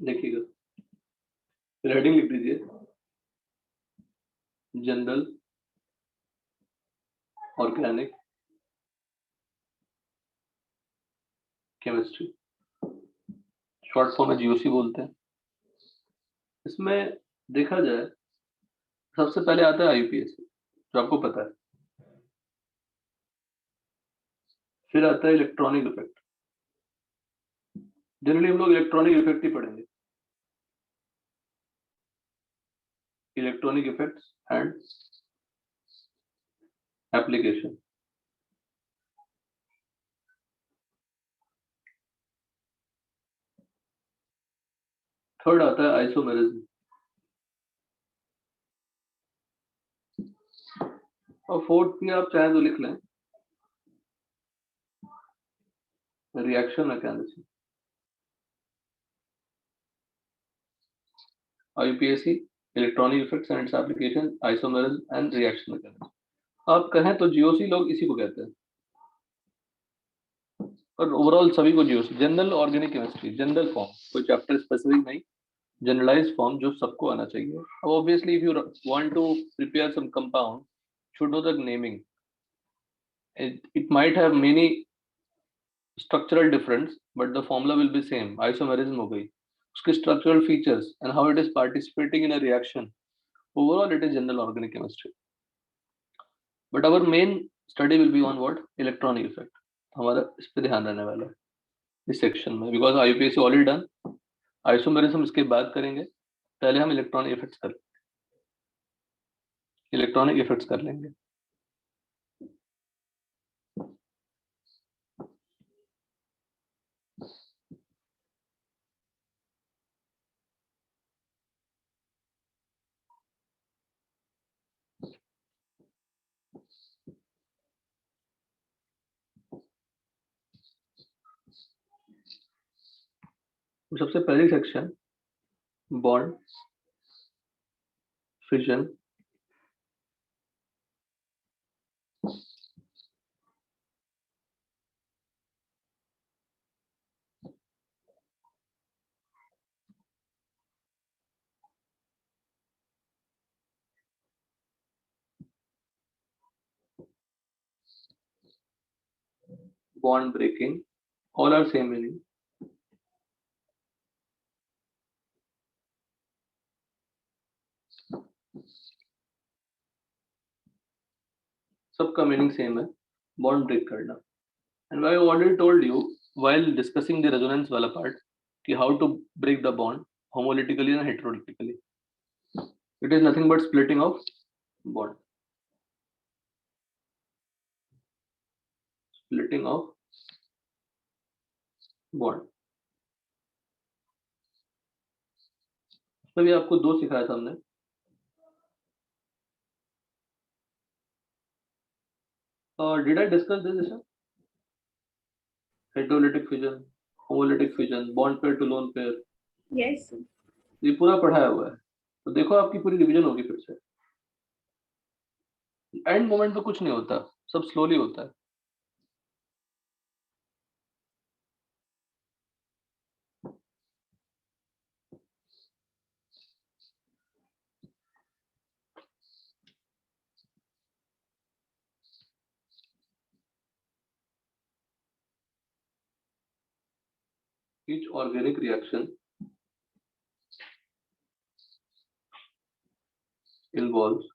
देखिएगा, हेडिंग लिख दीजिए, general organic chemistry, short form में जीओसी बोलते हैं। इसमें देखा जाए सबसे पहले आता है आईयूपीएसी, जो आपको पता है। फिर आता है इलेक्ट्रॉनिक इफेक्ट। जनरली हम लोग इलेक्ट्रॉनिक इफेक्ट ही पढ़ेंगे, electronic effects and application. Third आता है आइसोमेरिज्म, और फोर्थ भी आप चाहे तो लिख लें, reaction mechanism. IUPAC, electronic effects and its application, isomerism and reaction mechanism. आप कहें तो जीओसी लोग इसी को कहते हैं, और ओवरऑल सभी को GOC, general organic chemistry, general form, कोई चैप्टर स्पेसिफिक नहीं, जनरलाइज्ड फॉर्म जो सबको आना चाहिए। अब obviously if you want to prepare some compound, should know the naming. It might have many structural difference, but the formula will be same. Isomerism हो गई, उसके structural features and how it is participating in a reaction. Overall, it is general organic chemistry. But our main study will be on what? Electronic effect. हमारा इस पे ध्यान रहने वाला है इस सेक्शन में, because IUPAC already done. Isomerism इसके बाद करेंगे, पहले हम इलेक्ट्रॉनिक इफेक्ट्स कर लेंगे। सबसे पहली section, bond, fission, bond breaking, all are same meaning. सबका मीनिंग सेम है, बॉन्ड ब्रेक करना। And I already told you while discussing the resonance वाला पार्ट कि how to break the bond homolytically and heterolytically. It is nothing but splitting of bond, splitting of bond. भी आपको दो सिखाया था हमने, और did I discuss this? Heterolytic fission, homolytic fission, bond pair to lone pair. Yes, ये पूरा पढ़ाया हुआ है, तो देखो आपकी पूरी रिवीजन होगी फिर से। एंड मोमेंट पे कुछ नहीं होता, सब स्लोली होता है। Each organic reaction involves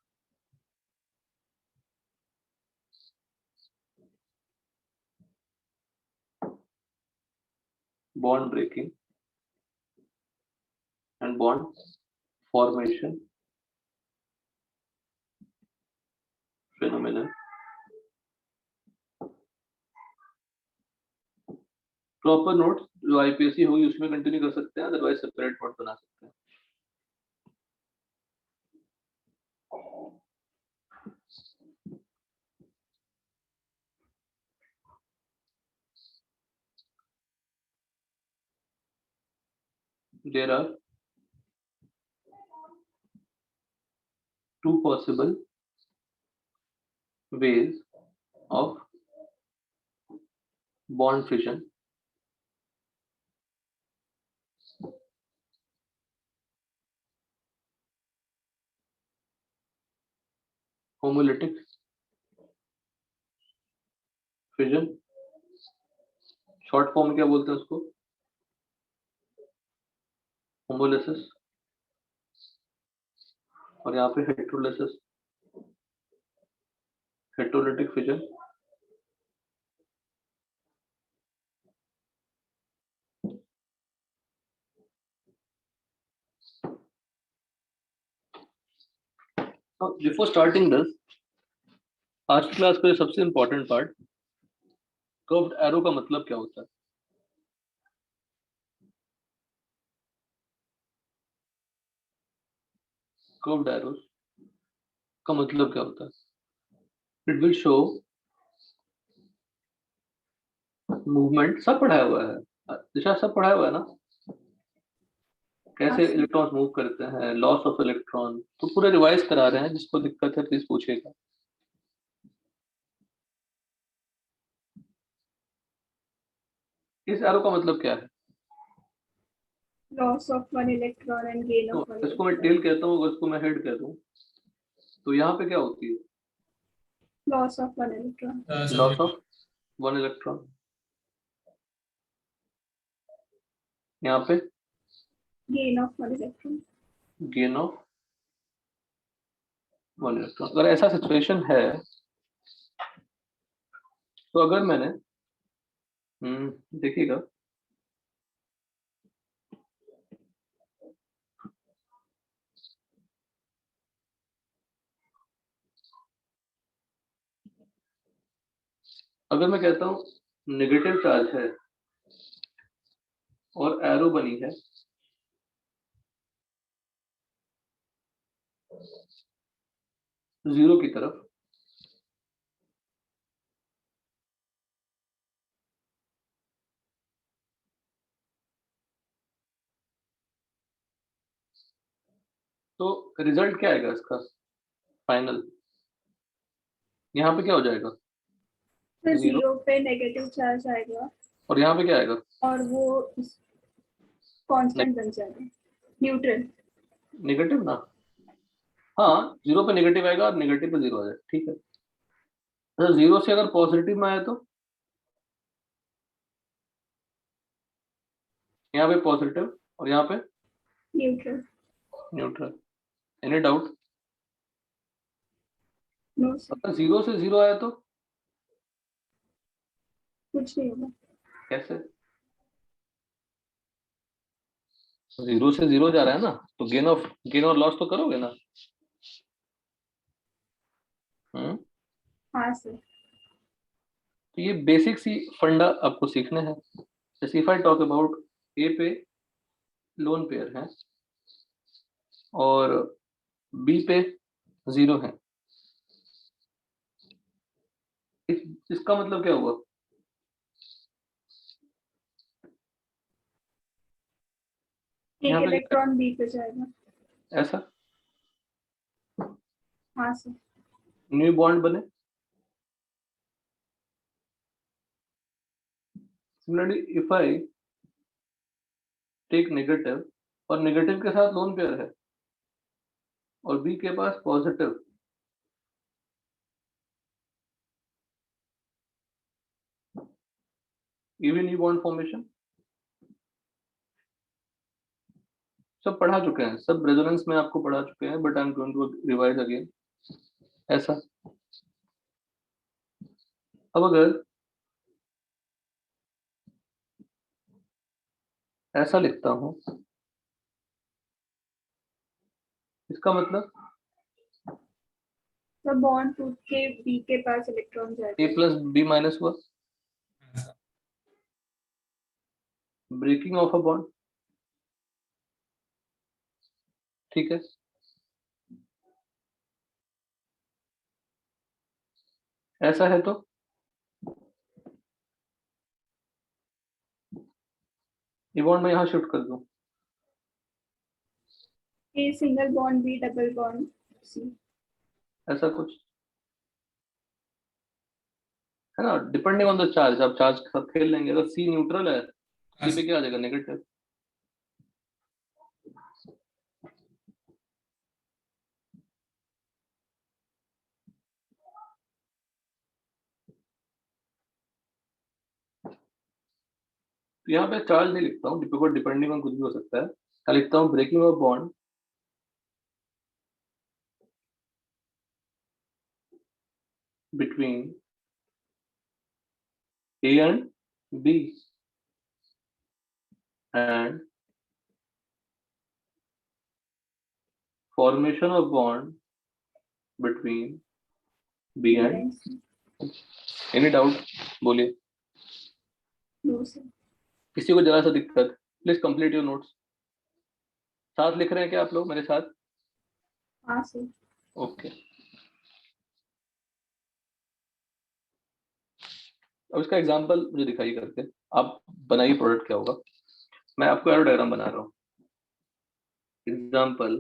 bond breaking and bond formation phenomenon. Proper notes जो आईपीएससी होगी उसमें कंटिन्यू कर सकते हैं, अदरवाइज सेपरेट नोट बना सकते हैं। There are two possible ways of bond fission, homolytic fission, short form में क्या बोलते हैं उसको, होमोलिसिस, और यहाँ पे heterolysis, heterolytic fission, before starting this, आज की क्लास का जो सबसे इंपॉर्टेंट पार्ट, कर्व्ड एरो का मतलब क्या होता है। कर्व्ड एरो का मतलब क्या होता है। इट विल शो मूवमेंट, सब पढ़ाया हुआ है, दिशा सब पढ़ाया हुआ है ना, कैसे इलेक्ट्रॉन्स मूव करते हैं, लॉस ऑफ इलेक्ट्रॉन, तो पूरा रिवाइज करा रहे हैं, जिसको दिक्कत है प्लीज पूछेगा। इस एरो का मतलब क्या है। Loss of one electron and gain of one. इसको मैं टेल कहता हूँ, इसको मैं हेड कहता हूँ, तो यहाँ पे क्या होती है, loss of one electron, loss of one electron, यहाँ पे gain of one electron, gain of one electron. अगर ऐसा सिचुएशन है, तो अगर मैंने देखिएगा, अगर मैं कहता हूँ नेगेटिव चार्ज है और एरो बनी है जीरो की तरफ, तो रिजल्ट क्या आएगा इसका फाइनल, यहाँ पे क्या हो जाएगा, फिर जीरो, जीरो पे नेगेटिव चार्ज आएगा और यहाँ पे क्या आएगा, और वो कांस्टेंट बन जाएगा, न्यूट्रल। नेगेटिव ना, हाँ जीरो पे नेगेटिव आएगा और नेगेटिव पे जीरो आ जाएगा, ठीक है। तो जीरो से अगर पॉजिटिव में आए तो यहाँ पे पॉजिटिव और यहाँ पे neutral. Neutral. Any doubt. No sir, अगर जीरो से जीरो आया तो कुछ नहीं होगा। कैसे, जीरो से जीरो जा रहा है ना, तो गेन और लॉस तो करोगे ना। हाँ सर। तो ये बेसिक सी फंडा आपको सीखने हैं। जैसे इफ आई टॉक अबाउट ए पे लोन पेयर है और बी पे जीरो है, इसका मतलब क्या हुआ, एक यहाँ पे इलेक्ट्रॉन बी पे जाएगा। ऐसा हाँ सर। न्यू बॉन्ड बने। Similarly if I take negative और नेगेटिव के साथ लोन पेयर है और बी के पास पॉजिटिव, ये भी न्यू बॉन्ड फॉर्मेशन। सब पढ़ा चुके हैं, सब रेजोनेंस में आपको पढ़ा चुके हैं, but I am going to revise again. ऐसा, अब अगर ऐसा लिखता हूं, इसका मतलब तो बॉन्ड टूट के बी के पास इलेक्ट्रॉन ए जाएगा। प्लस बी माइनस हुआ, ब्रेकिंग ऑफ अ बॉन्ड, ठीक है। ऐसा है तो ये बॉन्ड मैं यहाँ शिफ्ट कर दूं, A single bond B double bond C. ऐसा कुछ। है ना, डिपेंडिंग ऑन द चार्ज, आप चार्ज के साथ खेल लेंगे। अगर सी न्यूट्रल है, सी पे क्या आ जाएगा, नेगेटिव। तो यहाँ पे चार्ज नहीं लिखता हूँ, डिपेंडिंग ऑन कुछ भी हो सकता है, क्या लिखता हूँ, breaking of bond between A and B and formation of bond between B and any doubt, बोलिए। No, sir. किसी को जरा सा दिक्कत, प्लीज कंप्लीट योर नोट्स। साथ लिख रहे हैं क्या आप लोग मेरे साथ? हाँ सर। ओके, अब इसका एग्जांपल मुझे दिखाई करके, आप बनाइए प्रोडक्ट क्या होगा। मैं आपको एरो डायग्राम बना रहा हूँ, एग्जांपल।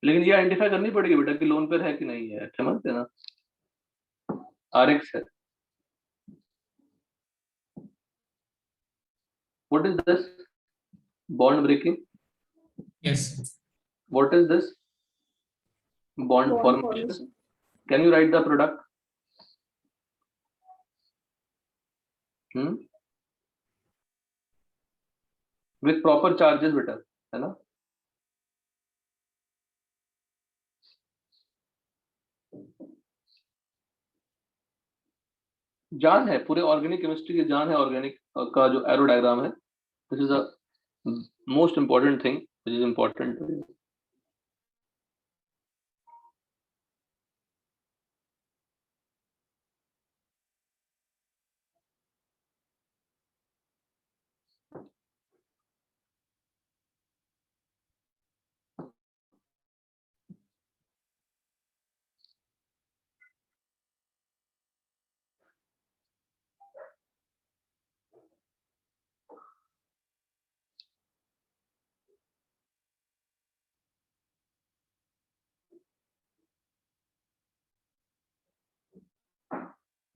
लेकिन ये आइडेंटिफाई करनी पड़ेगी बेटा कि लोन पेयर है कि नहीं है, समझते ना। RX है, what is this, bond breaking, Yes. what is this, bond formation. Can you write the product? With proper charges बेटा, है ना। जान है पूरे ऑर्गेनिक केमिस्ट्री की, जान है ऑर्गेनिक का जो एरो डायग्राम है। This is a most important thing which is important to you.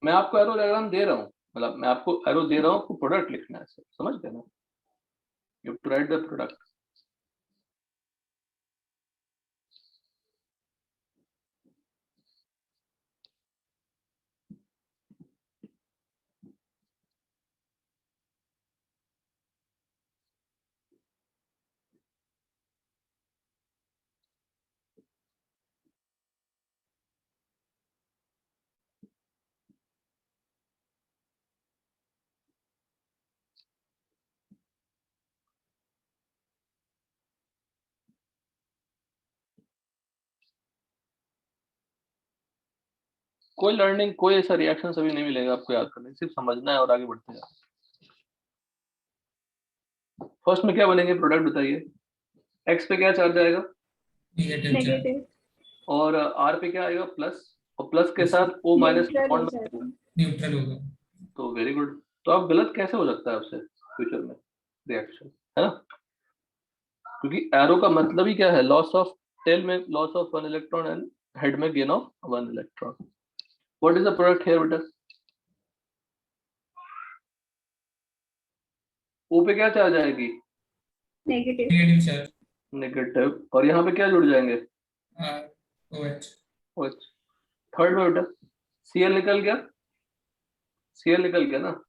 मैं आपको एरो डायग्राम दे रहा हूँ, मतलब मैं आपको एरो दे रहा हूँ, आपको प्रोडक्ट लिखना है, समझ गए ना। You have to write the product. कोई लर्निंग, कोई ऐसा रिएक्शन अभी नहीं मिलेगा आपको याद करने, सिर्फ समझना है और आगे बढ़ते हैं। फर्स्ट में क्या बनेंगे प्रोडक्ट बताइए। एक्स पे क्या चार्ज आएगा, नेगेटिव। और आर पे क्या आएगा, प्लस, और प्लस के साथ O माइनस बॉन्ड न्यूट्रल होगा। तो वेरी गुड। तो अब गलत कैसे हो सकता है आपसे फ्यूचर में रिएक्शन, है ना, क्योंकि एरो का मतलब ही क्या है, लॉस ऑफ, टेल में loss of 1 electron and head में gain of 1 electron. What is the product here बेटा, ओ पे क्या चार्ज आएगी, नेगेटिव चार्ज, नेगेटिव, और यहाँ पे क्या जुड़ जाएंगे, OH। OH। थर्ड में बेटा Cl निकल गया, Cl निकल गया ना,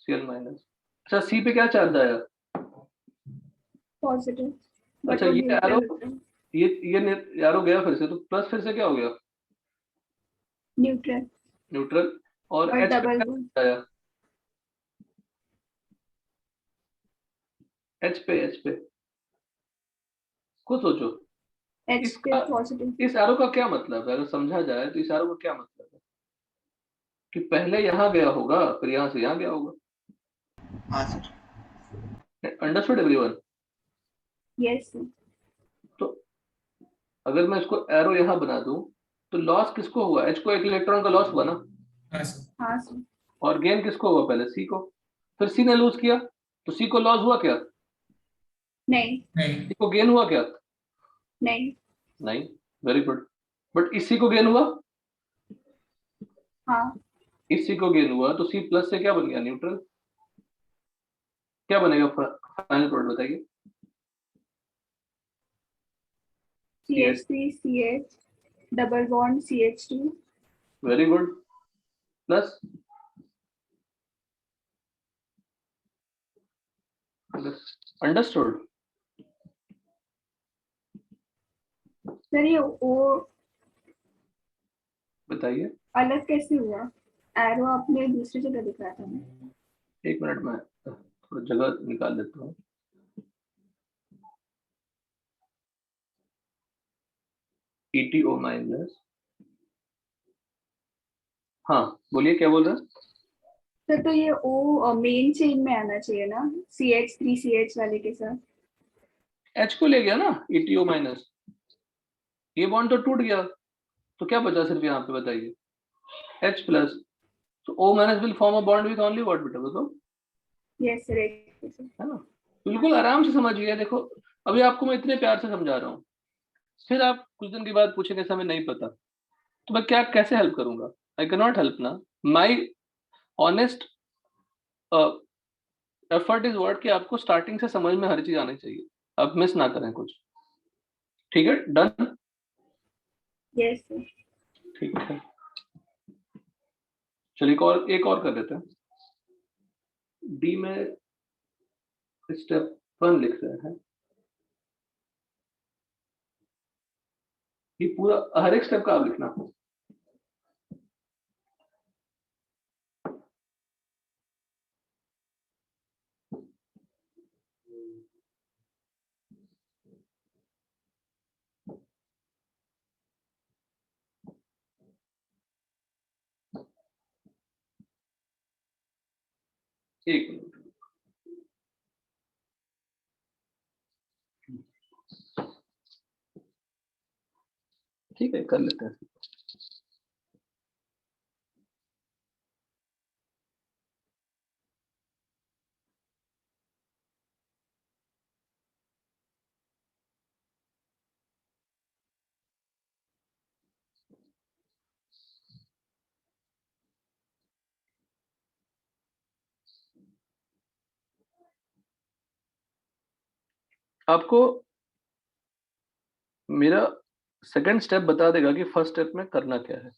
Cl माइनस। अच्छा C पे क्या चार्ज आया, पॉजिटिव। अच्छा ये एरो, ये एरो गया फिर से, तो प्लस फिर से क्या हो गया, न्यूट्रल। न्यूट्रल। और H पे डबल क्या आया, H पे खुद सोचो। H पे पॉजिटिव। इस एरो का क्या मतलब है, अगर समझा जाए तो इस एरो का क्या मतलब है कि पहले यहाँ गया होगा फिर यहाँ से यहाँ गया होगा। हाँ सर। Understood everyone? यस। तो अगर मैं इसको एरो यहाँ बना दूं तो लॉस किसको हुआ, H को एक इलेक्ट्रॉन का लॉस हुआ ना, हाँ सर। और गेन किसको हुआ, पहले C को, फिर C ने लूज किया तो C को लॉस हुआ क्या, नहीं। C को गेन हुआ क्या, नहीं। नहीं। Very good. बट इसी को गेन हुआ, हाँ इसी को गेन हुआ, तो सी प्लस से क्या बन गया, न्यूट्रल। क्या बनेगा फाइनल प्रोडक्ट बताइए। CH3 CH double bond CH2 very good, plus understood. Sir ये O बताइए, अलग कैसे हुआ? एरो आपने दूसरी जगह दिखाया था ना। एक मिनट में थोड़ा जगह निकाल लेता हूँ। ETO माइनस, हाँ बोलिए क्या बोल रहे हैं। सर तो ये O मेन चेन में आना चाहिए ना, CH3 CH वाले के साथ। H को ले गया ना, ETO माइनस, ये बॉन्ड तो टूट गया, तो क्या बचा सिर्फ यहाँ पे बताइए, H प्लस। तो O minus will form a bond with only what बेटा बताओ, यस सर, है ना। बिल्कुल आराम से समझिए, देखो अभी आपको मैं इतने प्यार से समझा रहा हूँ, फिर आप कुछ दिन के बाद पूछेंगे समय नहीं पता, तो मैं क्या कैसे हेल्प करूंगा, आई कैन नॉट हेल्प ना। My honest effort is word कि आपको स्टार्टिंग से समझ में हर चीज आनी चाहिए, आप मिस ना करें कुछ। ठीक है, डन। Yes sir. ठीक है, चलिए एक और कर लेते हैं। डी में स्टेप 1 लिख रहे हैं, ये पूरा हर एक स्टेप का आप लिखना। एक मिनट, ठीक है कर लेते हैं। आपको मेरा सेकंड स्टेप बता देगा कि फर्स्ट स्टेप में करना क्या है।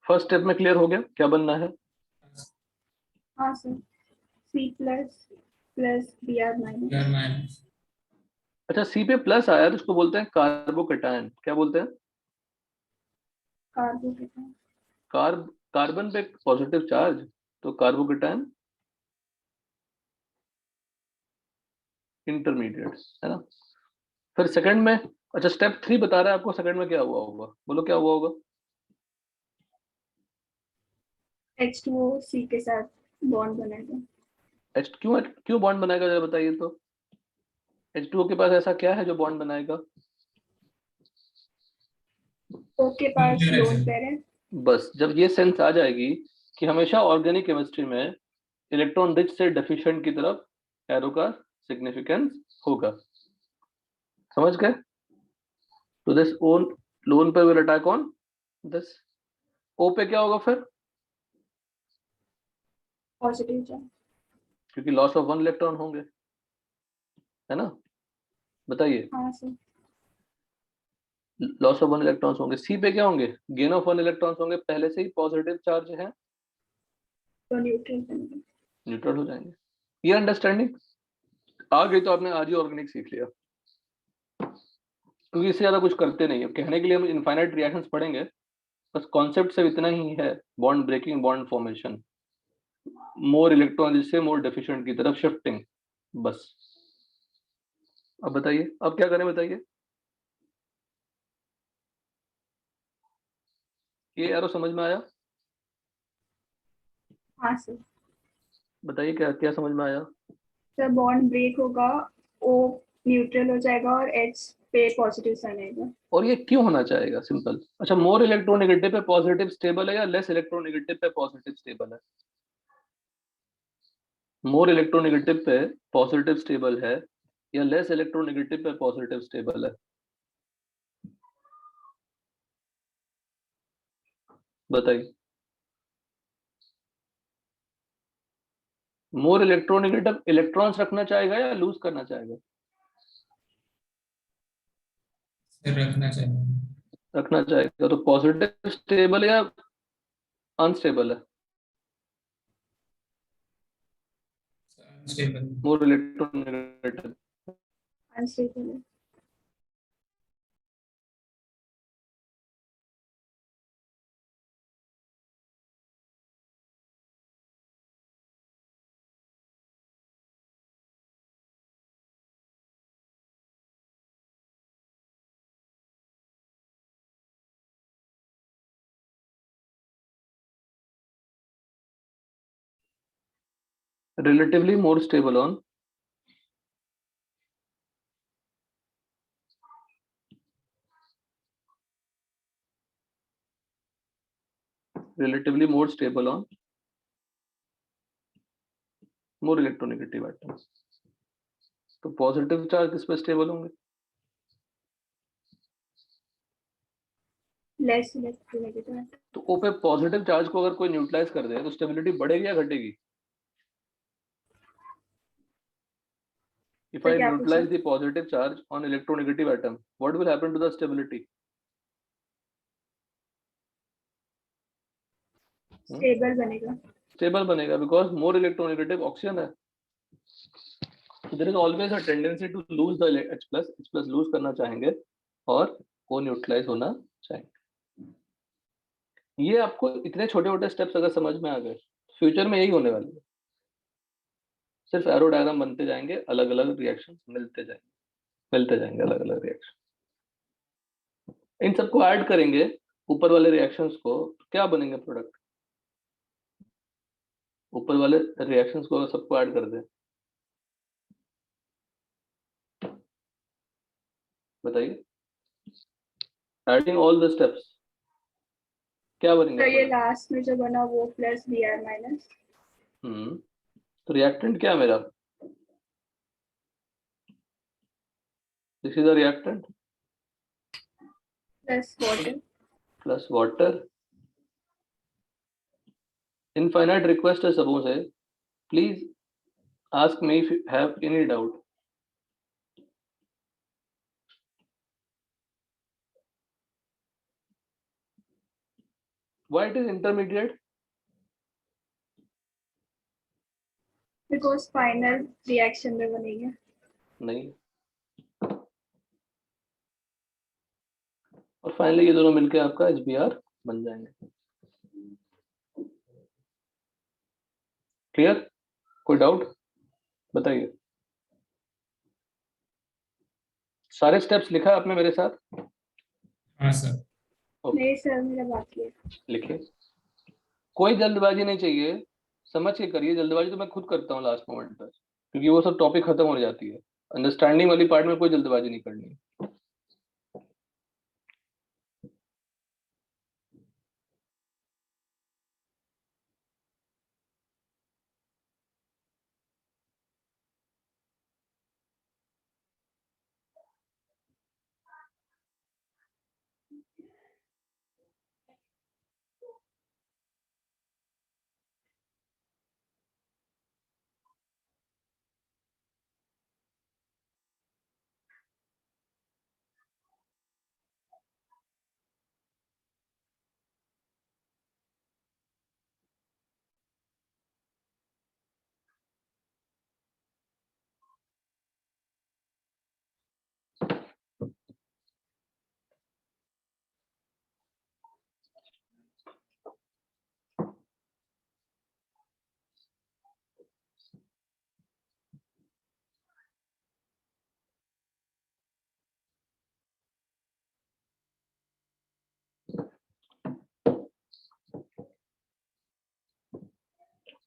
फर्स्ट स्टेप में क्लियर हो गया क्या बनना है। हाँ sir, C plus plus Br minus. Your minus. अच्छा, सी पे प्लस आया तो उसको बोलते हैं कार्बोकेटायन, क्या बोलते हैं। कार्बोकेटायन। कार्बन पे पॉजिटिव चार्ज, तो कार्बोकेटायन इंटरमीडिएट, है ना। फिर सेकंड में, अच्छा स्टेप 3 बता रहा है आपको सेकंड में क्या हुआ होगा, बोलो क्या हुआ होगा। H2O C के साथ बॉन्ड बनेगा। एच क्यों क्यों बॉन्ड बनाएगा जरा बताइए तो। H2O के पास ऐसा क्या है जो बॉन्ड बनाएगा। O के पास Nuclear लोन acid. पेयर है। बस जब ये सेंस आ जाएगी कि हमेशा ऑर्गेनिक केमिस्ट्री में इलेक्ट्रॉन रिच से डेफिशिएंट की तरफ एरो का सिग्निफिकेंस होगा, समझ गए। तो दिस ओन लोन पे विल अटैक ऑन दिस। ओ पे क्या होगा फिर, पॉजिटिव चार्ज। क्योंकि लॉस ऑफ 1 इलेक्ट्रॉन होंगे, है ना। बताइए, हाँ सर। लॉस ऑफ 1 इलेक्ट्रॉन्स होंगे। सी पे क्या होंगे, गेन ऑफ 1 इलेक्ट्रॉन्स होंगे, पहले से ही पॉजिटिव चार्ज है, तो न्यूट्रल बनेगा। न्यूट्रल हो जाएंगे। ये अंडरस्टैंडिंग आ गई तो आपने आज ही ऑर्गेनिक सीख लिया, क्योंकि इससे ज्यादा कुछ करते नहीं है। कहने के लिए हम इनफाइनाइट रिएक्शंस पढ़ेंगे, बस कॉन्सेप्ट सिर्फ इतना ही है, bond breaking, bond formation, more electron जिससे मोर डेफिशिएंट की तरफ शिफ्टिंग, बस। अब बताइए अब क्या करें बताइए। ये एरो समझ में आया। हाँ सर। बताइए क्या क्या समझ में आया? सर बॉन्ड ब्रेक होगा, ओ न्यूट्रल हो जाएगा और एच पे पॉजिटिव साइन आएगा। और ये क्यों होना चाहेगा? सिंपल। अच्छा, मोर इलेक्ट्रोनेगेटिव पे पॉजिटिव स्टेबल है या लेस इलेक्ट्रोनेगेटिव पे पॉजिटिव स्टेबल है? मोर इलेक्ट्रोनेगेटिव पे पॉजिटिव स्टेबल है या लेस इलेक्ट्रोनेगेटिव पे पॉजिटिव स्टेबल है? बताइए। मोर इलेक्ट्रोनेगेटिव इलेक्ट्रॉन्स रखना चाहेगा या लूज करना चाहेगा? सर रखना चाहिए। रखना चाहेगा, तो पॉजिटिव स्टेबल या अनस्टेबल है? अनस्टेबल। More electronegative. अनस्टेबल है। Relatively more stable on relatively more stable on more electronegative atoms. तो पॉजिटिव चार्ज किस पे स्टेबल होंगे? Less electronegative. तो ओ पे पॉजिटिव चार्ज को अगर कोई न्यूट्रलाइज कर दे तो स्टेबिलिटी बढ़ेगी या घटेगी? If सर I क्या पूछा? neutralize the positive charge on electronegative atom, what will happen to the stability? Stable बनेगा। Stable बनेगा because more electronegative oxygen है. So there is always a tendency to lose the H plus lose करना चाहेंगे और को neutralise होना चाहेंगे. ये आपको इतने छोटे छोटे स्टेप्स अगर समझ में आ गए, फ्यूचर में यही होने वाली है. सिर्फ एरो डायग्राम बनते जाएंगे, अलग अलग रिएक्शन मिलते जाएंगे अलग अलग रिएक्शन. इन सबको ऐड करेंगे ऊपर वाले रिएक्शंस को, क्या बनेंगे प्रोडक्ट? ऊपर वाले रिएक्शंस को सबको ऐड कर दें, बताइए. एडिंग ऑल द स्टेप्स क्या बनेंगे सर ये प्रोडक्ट? लास्ट में जो बना वो प्लस बी आर माइनस। तो रिएक्टेंट क्या है मेरा? This is the reactant plus water. Plus water. Infinite request है सबों से, please ask me if you have any doubt. Why it is intermediate? Because final reaction में बनेंगे। नहीं, और फाइनली ये दोनों मिलके आपका HBr बन जाएंगे. क्लियर? कोई डाउट? बताइए. सारे स्टेप्स लिखा है आपने मेरे साथ? हाँ सर। नहीं सर मेरा बाकी है। लिखिए. कोई जल्दबाजी नहीं चाहिए, समझ के करिए. जल्दबाजी तो मैं खुद करता हूँ लास्ट मोमेंट पर, क्योंकि वो सब टॉपिक खत्म हो जाती है. अंडरस्टैंडिंग वाली पार्ट में कोई जल्दबाजी नहीं करनी.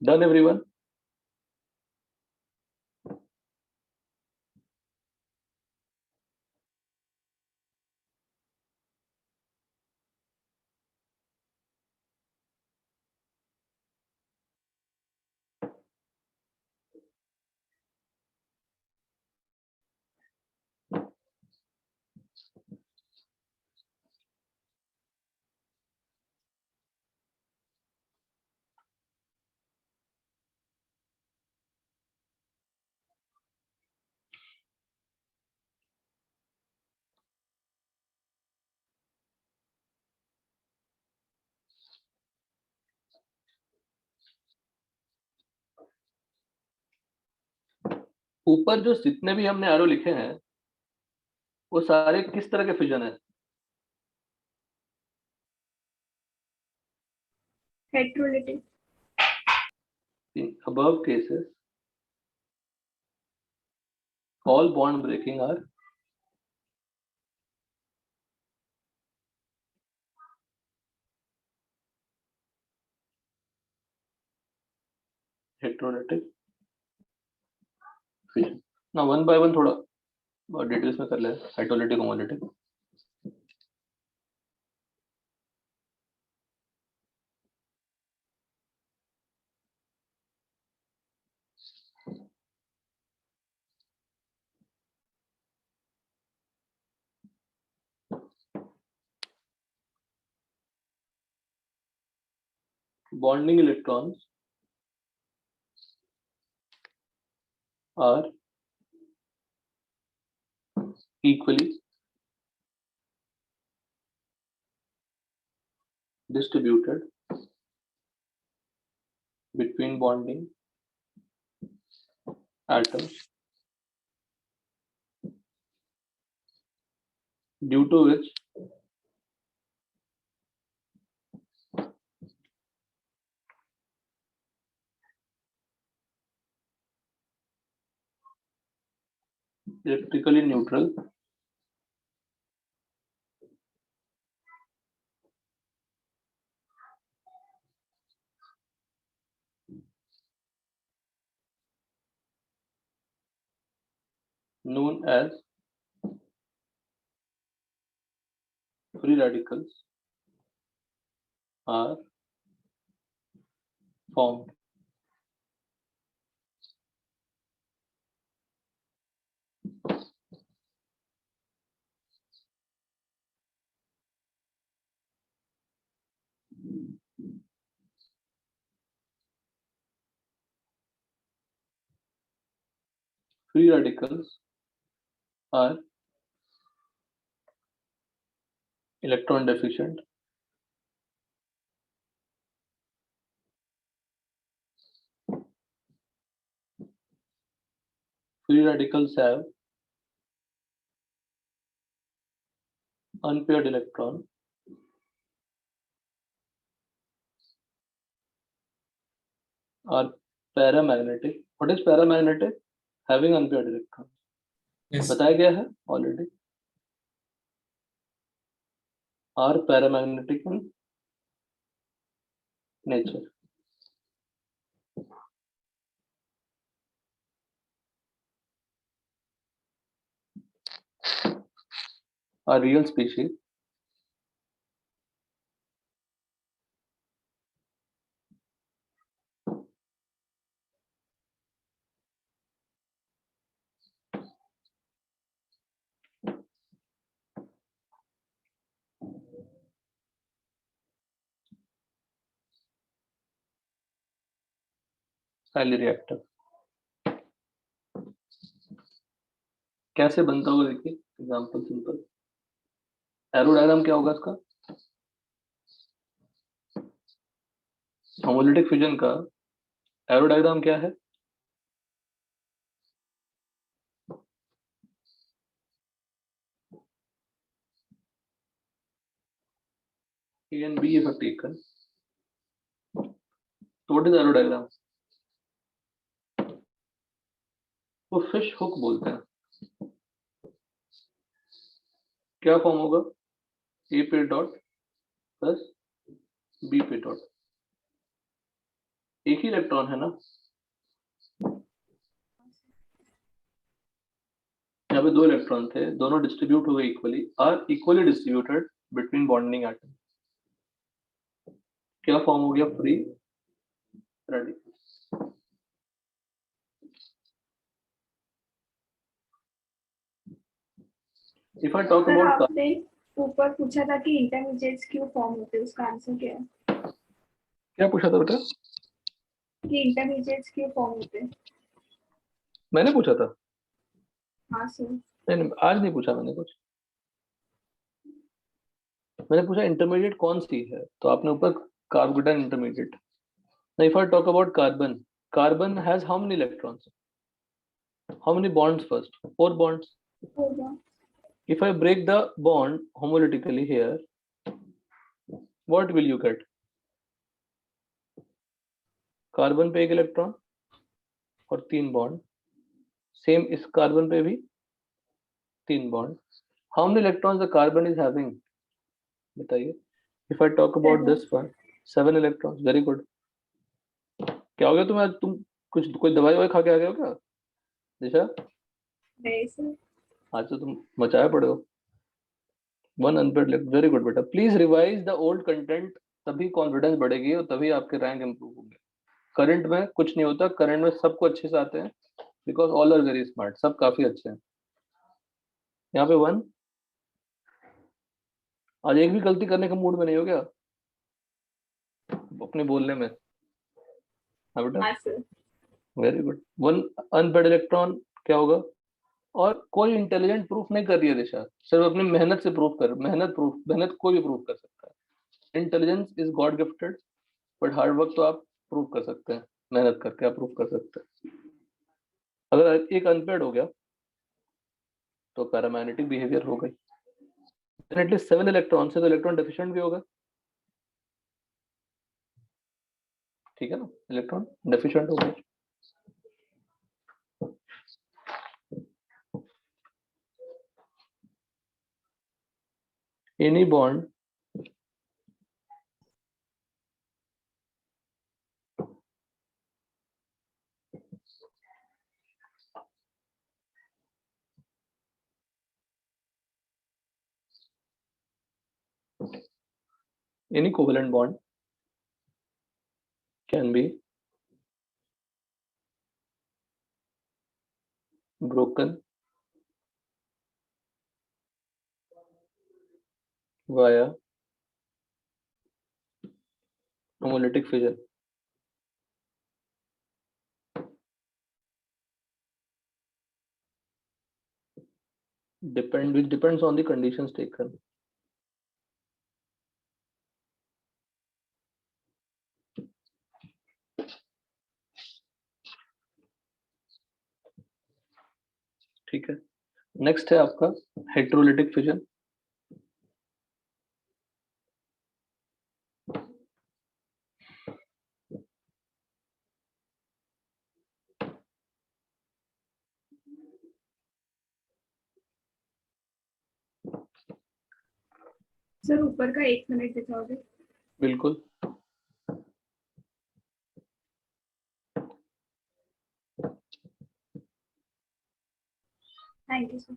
Done, everyone? ऊपर जो जितने भी हमने एरो लिखे हैं वो सारे किस तरह के फिजन है? Heterolytic. In above cases, all bond breaking are heterolytic fission. Now one by one थोड़ा डिटेल्स में कर ले, heterolytic homolytic. Bonding electrons are equally distributed between bonding atoms, due to which electrically neutral known as free radicals are formed. Free radicals are electron deficient free radicals have unpaired electron are paramagnetic. What is paramagnetic? Having unpaired electron. Yes. बताया गया है already. Are paramagnetic in nature. A real species highly reactive. कैसे बनता होगा देखिए, example simple. Arrow diagram क्या होगा इसका? होमोलिटिक फिजन का एरो डायग्राम क्या है? A and B are taken. So what is arrow diagram? वो फिश हुक बोलते हैं. क्या फॉर्म होगा? A पे डॉट प्लस B पे डॉट. एक ही इलेक्ट्रॉन है ना, यहाँ पे 2 इलेक्ट्रॉन थे, दोनों डिस्ट्रीब्यूट हो गए equally, or equally distributed between bonding atom. क्या फॉर्म हो गया? Free radical. If I talk sir about, आपने ऊपर पूछा था कि इंटरमीडिएट्स क्यों फॉर्म होते हैं, उसका आंसर क्या है? क्या पूछा था बेटा? कि इंटरमीडिएट्स क्यों फॉर्म होते हैं? मैंने पूछा था? हाँ सर। नहीं, आज नहीं पूछा मैंने कुछ। मैंने पूछा इंटरमीडिएट कौन सी है, तो आपने ऊपर carbocation intermediate. Now, if I talk about carbon, carbon has how many electrons? How many bonds first? 4 bonds. होगा। If I break the bond homolytically here, what will you get? Carbon पे 1 electron और 3 bond, same इस carbon पे भी 3 bond. How many electrons the carbon is having? बताइए। If I talk about 7। this one, 7 electrons. Very good. क्या हो गया तुम्हें आज? तुम कुछ कोई दवाई ववाई खा के आ गए हो क्या दिशा? नहीं सर। आज तो तुम मचाए पड़े हो। 1 अनपेड लेफ्ट। वेरी गुड बेटा, please revise the old content, तभी कॉन्फिडेंस बढ़ेगी और तभी आपके रैंक इंप्रूव होंगे। करंट में कुछ नहीं होता, करंट में सबको अच्छे से आते हैं, because all are very smart, सब काफी अच्छे हैं। यहाँ पे 1, आज एक भी गलती करने का मूड में नहीं हो गया अपने बोलने में? हाँ बेटा, हाँ sir. Very good. 1 unpaired electron क्या होगा? और कोई इंटेलिजेंट प्रूफ नहीं कर रही है दिशा, सिर्फ अपनी मेहनत से प्रूफ कर, मेहनत कोई भी प्रूफ कर सकता है। Intelligence is God gifted, but hard work तो आप प्रूव कर सकते हैं, मेहनत करके आप प्रूव कर सकते हैं। अगर एक अनपेड हो गया तो पैरामैग्नेटिक बिहेवियर हो गई। एटलीस्ट 7 इलेक्ट्रॉन से तो इलेक्ट्रॉन डेफिशिएंट भी होगा, ठीक है ना, इलेक्ट्रॉन डेफिशिएंट हो गई। Any bond any covalent bond can be broken via homolytic fission. Which depends on the conditions taken. ठीक है, नेक्स्ट है आपका हेट्रोलिटिक फिजन। सर ऊपर का 1 मिनट दिखाओगे? बिल्कुल। Thank you sir.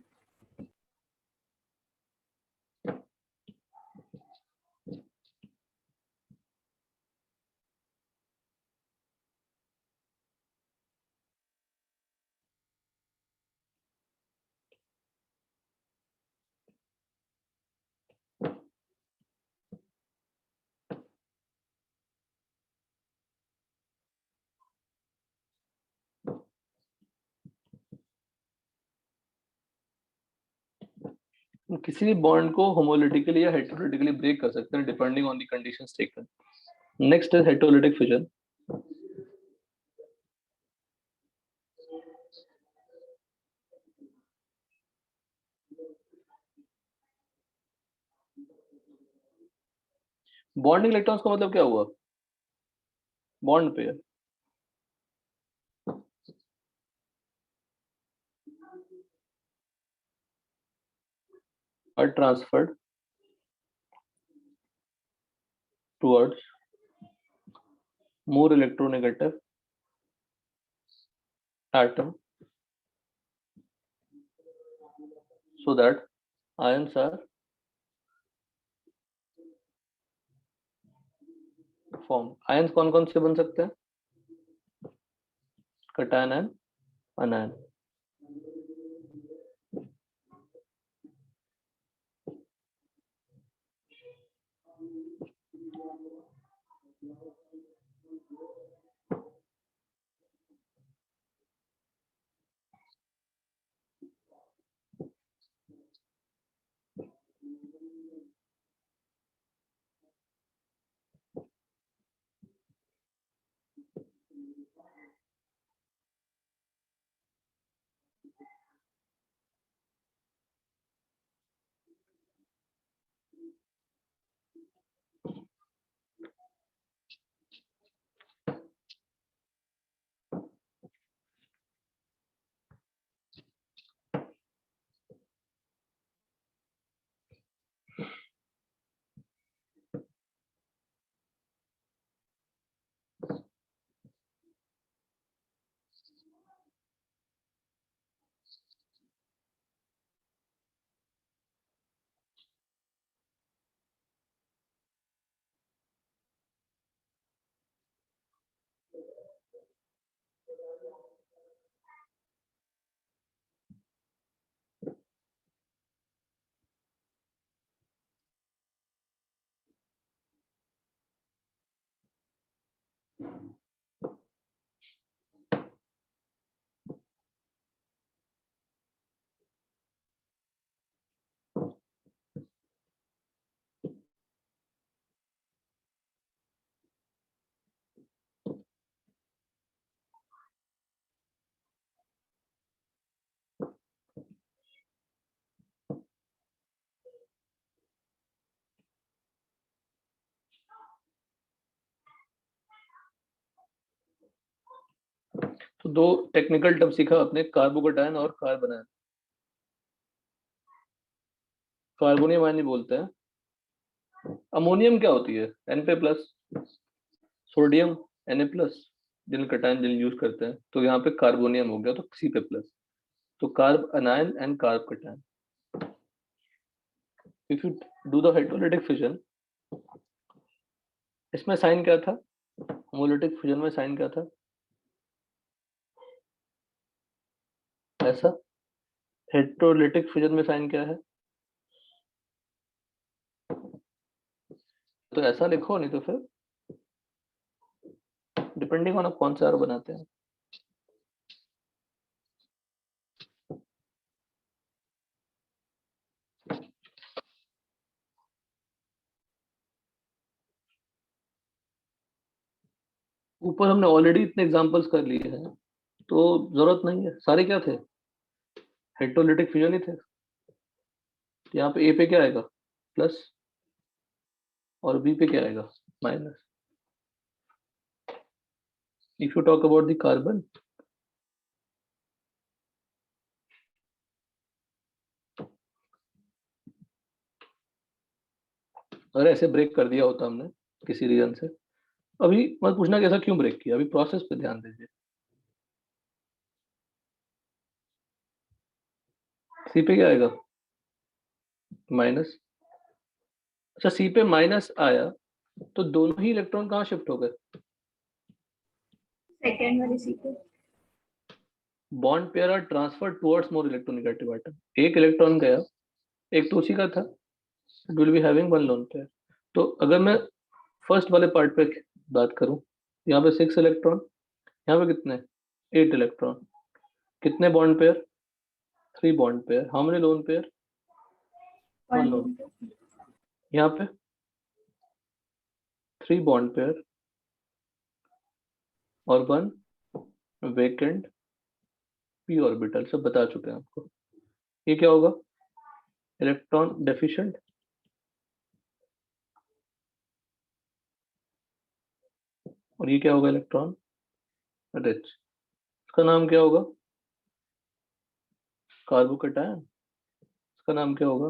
किसी भी बॉन्ड को होमोलिटिकली या हेट्रोलिटिकली ब्रेक कर सकते हैं depending on the conditions taken. Next है हेट्रोलिटिक फिजन। बॉन्डिंग इलेक्ट्रॉन्स का मतलब क्या हुआ? Bond pair. are transferred towards more electronegative atom so that ions are formed. Ions कौन कौन से बन सकते हैं? cation and anion. तो दो टेक्निकल टर्म सीखा आपने, कार्बोकैटायन और कार्बोनायन. कार्बोनियम आयन बोलते हैं. अमोनियम क्या होती है? Na plus. Sodium Na plus, जिन कटायन जिन यूज करते हैं. तो यहाँ पे कार्बोनियम हो गया, तो Ca प्लस. तो carb अनायन and carb cation. If you do the hydrolytic fission, इसमें साइन क्या था? होमोलाइटिक फिजन में साइन क्या था? ऐसा. हेटेरोलाइटिक फिजन में साइन क्या है? तो ऐसा लिखो, नहीं तो फिर डिपेंडिंग ऑन आप कौन सा आर बनाते हैं. ऊपर हमने ऑलरेडी इतने एग्जांपल्स कर लिए हैं, तो जरूरत नहीं है. सारे क्या थे? हेटेरोलाइटिक फिजन ही थे. तो यहाँ पे ए पे क्या आएगा? प्लस. और बी पे क्या आएगा? Minus. If you talk about the carbon, अगर ऐसे ब्रेक कर दिया होता हमने किसी रीजन से, अभी मत पूछना कि ऐसा क्यों ब्रेक किया, अभी प्रोसेस पे ध्यान दीजिए. सी पे क्या आएगा? माइनस. अच्छा, सी पे माइनस आया तो दोनों ही इलेक्ट्रॉन कहाँ शिफ्ट हो गए? सेकेंड वाली सी पे. Bond pair are transfer towards more electronegative item. एक इलेक्ट्रॉन गया, एक तो उसी का था. It will be having one lone pair. तो अगर मैं फर्स्ट वाले पार्ट पे बात करूं, यहाँ पे 6 इलेक्ट्रॉन, यहाँ पे कितने? 8 इलेक्ट्रॉन. कितने bond pair? 3 bond pair. How many lone pair? 1 loan. यहाँ पे 3 बॉन्ड पेयर और 1 वेकेंट पी ऑर्बिटल. सब बता चुके हैं आपको. ये क्या होगा? Electron deficient. और ये क्या होगा? Electron rich. इसका नाम क्या होगा? कार्बोकैटायन. इसका नाम क्या होगा?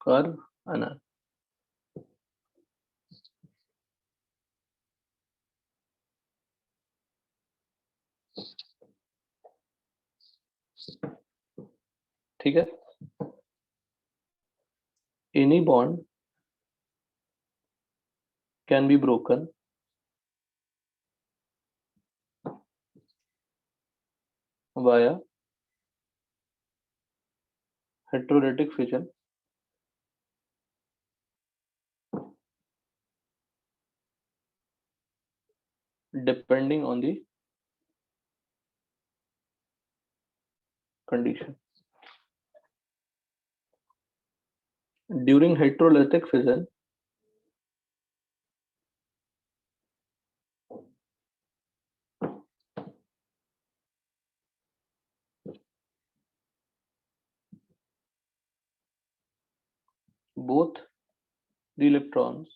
कार्ब अनायन. ठीक है, any bond can be broken via heterolytic fission depending on the condition. During heterolytic fission, both the electrons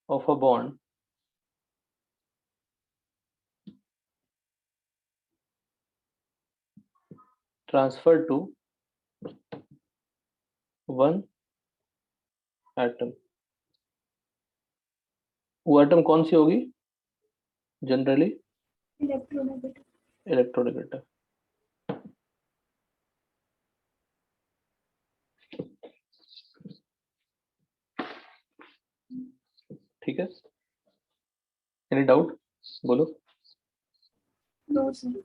of a bond transfer to one atom. वो एटम कौन सी होगी? Generally electronegative. इलेक्ट्रोनेगेटिव। ठीक है, एनी डाउट? बोलो। No sir.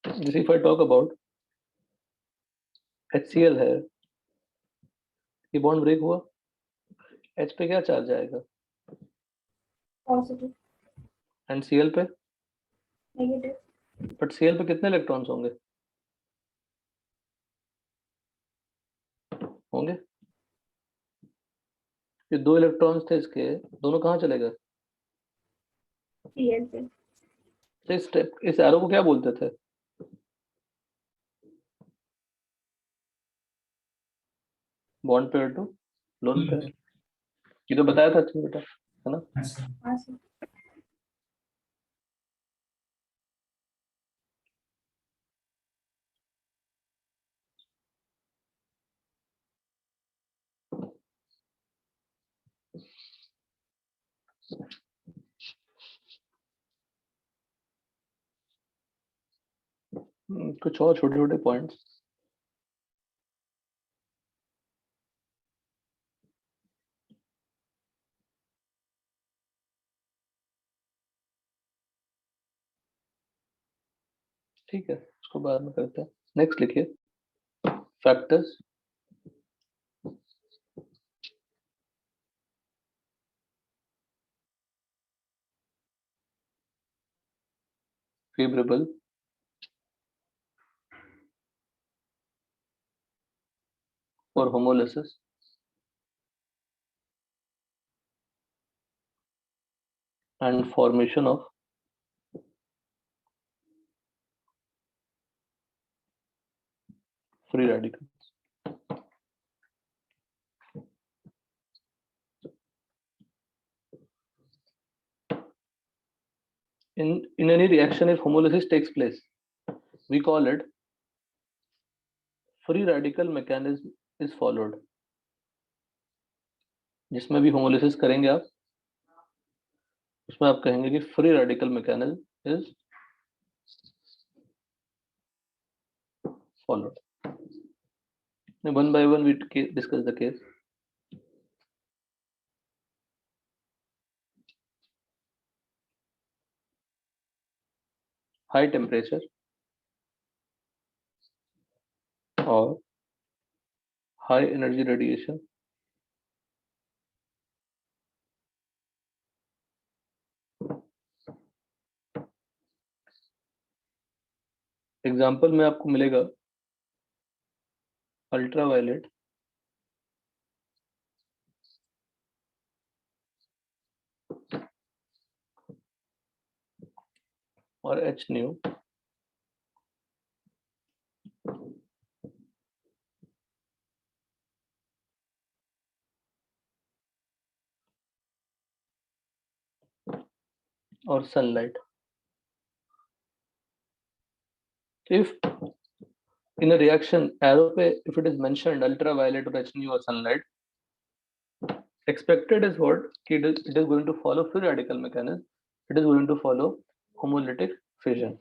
This if I talk about HCl है, ये bond break हुआ, H पे क्या चार्ज आएगा? पॉजिटिव। एंड Cl पे? नेगेटिव। बट Cl पे कितने इलेक्ट्रॉन्स होंगे? होंगे, ये 2 इलेक्ट्रॉन्स थे इसके, दोनों कहाँ चले गए? Cl पे। तो इस एरो को क्या बोलते थे? Bond pair to lone pair. ये तो बताया था अच्छा बेटा, है ना? हाँ सर। हाँ सर। कुछ और छोटे छोटे पॉइंट्स। ठीक है, उसको बाद में करते हैं। नेक्स्ट लिखिए, factors favorable for homolysis and formation of free radicals. In any reaction, if homolysis takes place, we call it free radical mechanism is followed. जिसमें भी होमोलिसिस करेंगे आप, उसमें आप कहेंगे कि free radical mechanism is followed. One by one we discuss the case. High temperature और high energy radiation example में आपको मिलेगा अल्ट्रावायलेट, और एच न्यू, और sunlight. If in a reaction arrow पे if it is mentioned ultraviolet or H nu or sunlight, Expected is what? It is going to follow free radical mechanism. It is going to follow homolytic fission.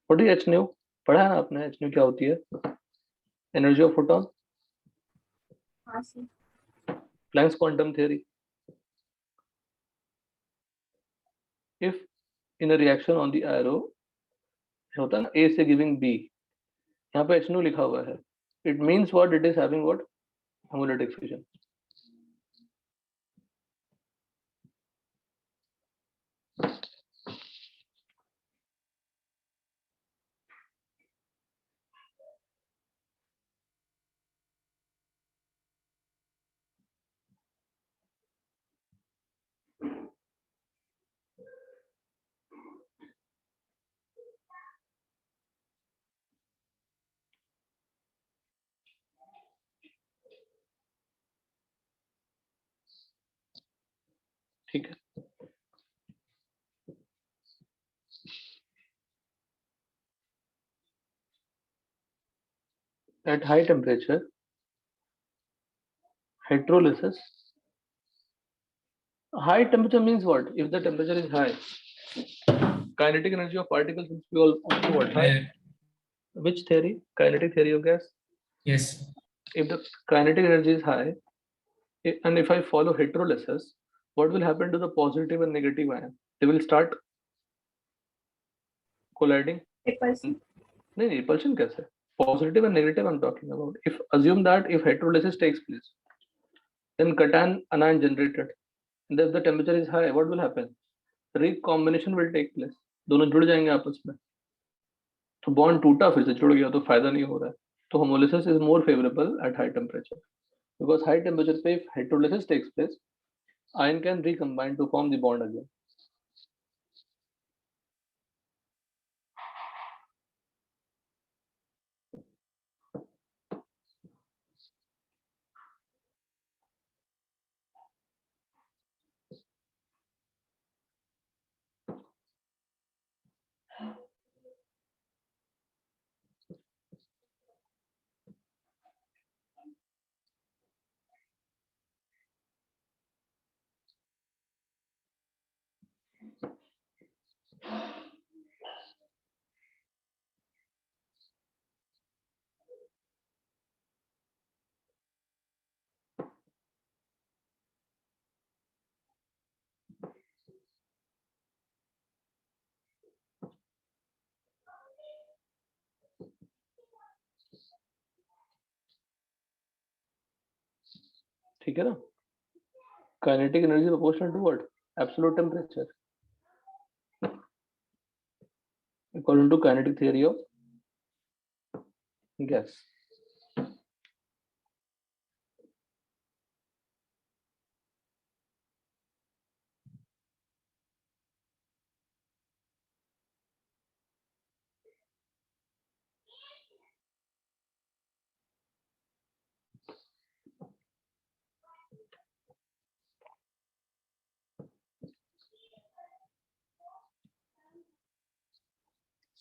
What is H nu? पढ़ा है ना आपने H nu क्या होती है? Energy of photon. हाँ sir. Planck's quantum theory. If in a reaction on the arrow होता है ना A से giving B, यहाँ पे H nu लिखा हुआ है. It means what? It is having what? Homolytic fission. ठीक है. At high temperature, hydrolysis. High temperature means what? If the temperature is high, kinetic energy of particles will be also what? High. Higher. Which theory? Kinetic theory of gas. Yes. If the kinetic energy is high, and if I follow hydrolysis, what will happen to the positive and negative ion? They will start colliding. Repulsion. No, repulsion कैसे? Positive and negative I'm talking about. If assume that if hydrolysis takes place, then cation anion generated. And if the temperature is high, what will happen? Recombination will take place. दोनों जुड़ जाएंगे आपस में. तो bond टूटा फिर से जुड़ गया तो फायदा नहीं हो रहा है. तो homolysis is more favorable at high temperature because high temperature पे if hydrolysis takes place, ion can recombine to form the bond again. ठीक है ना? Kinetic energy proportional to what? Absolute temperature. According to kinetic theory of gas.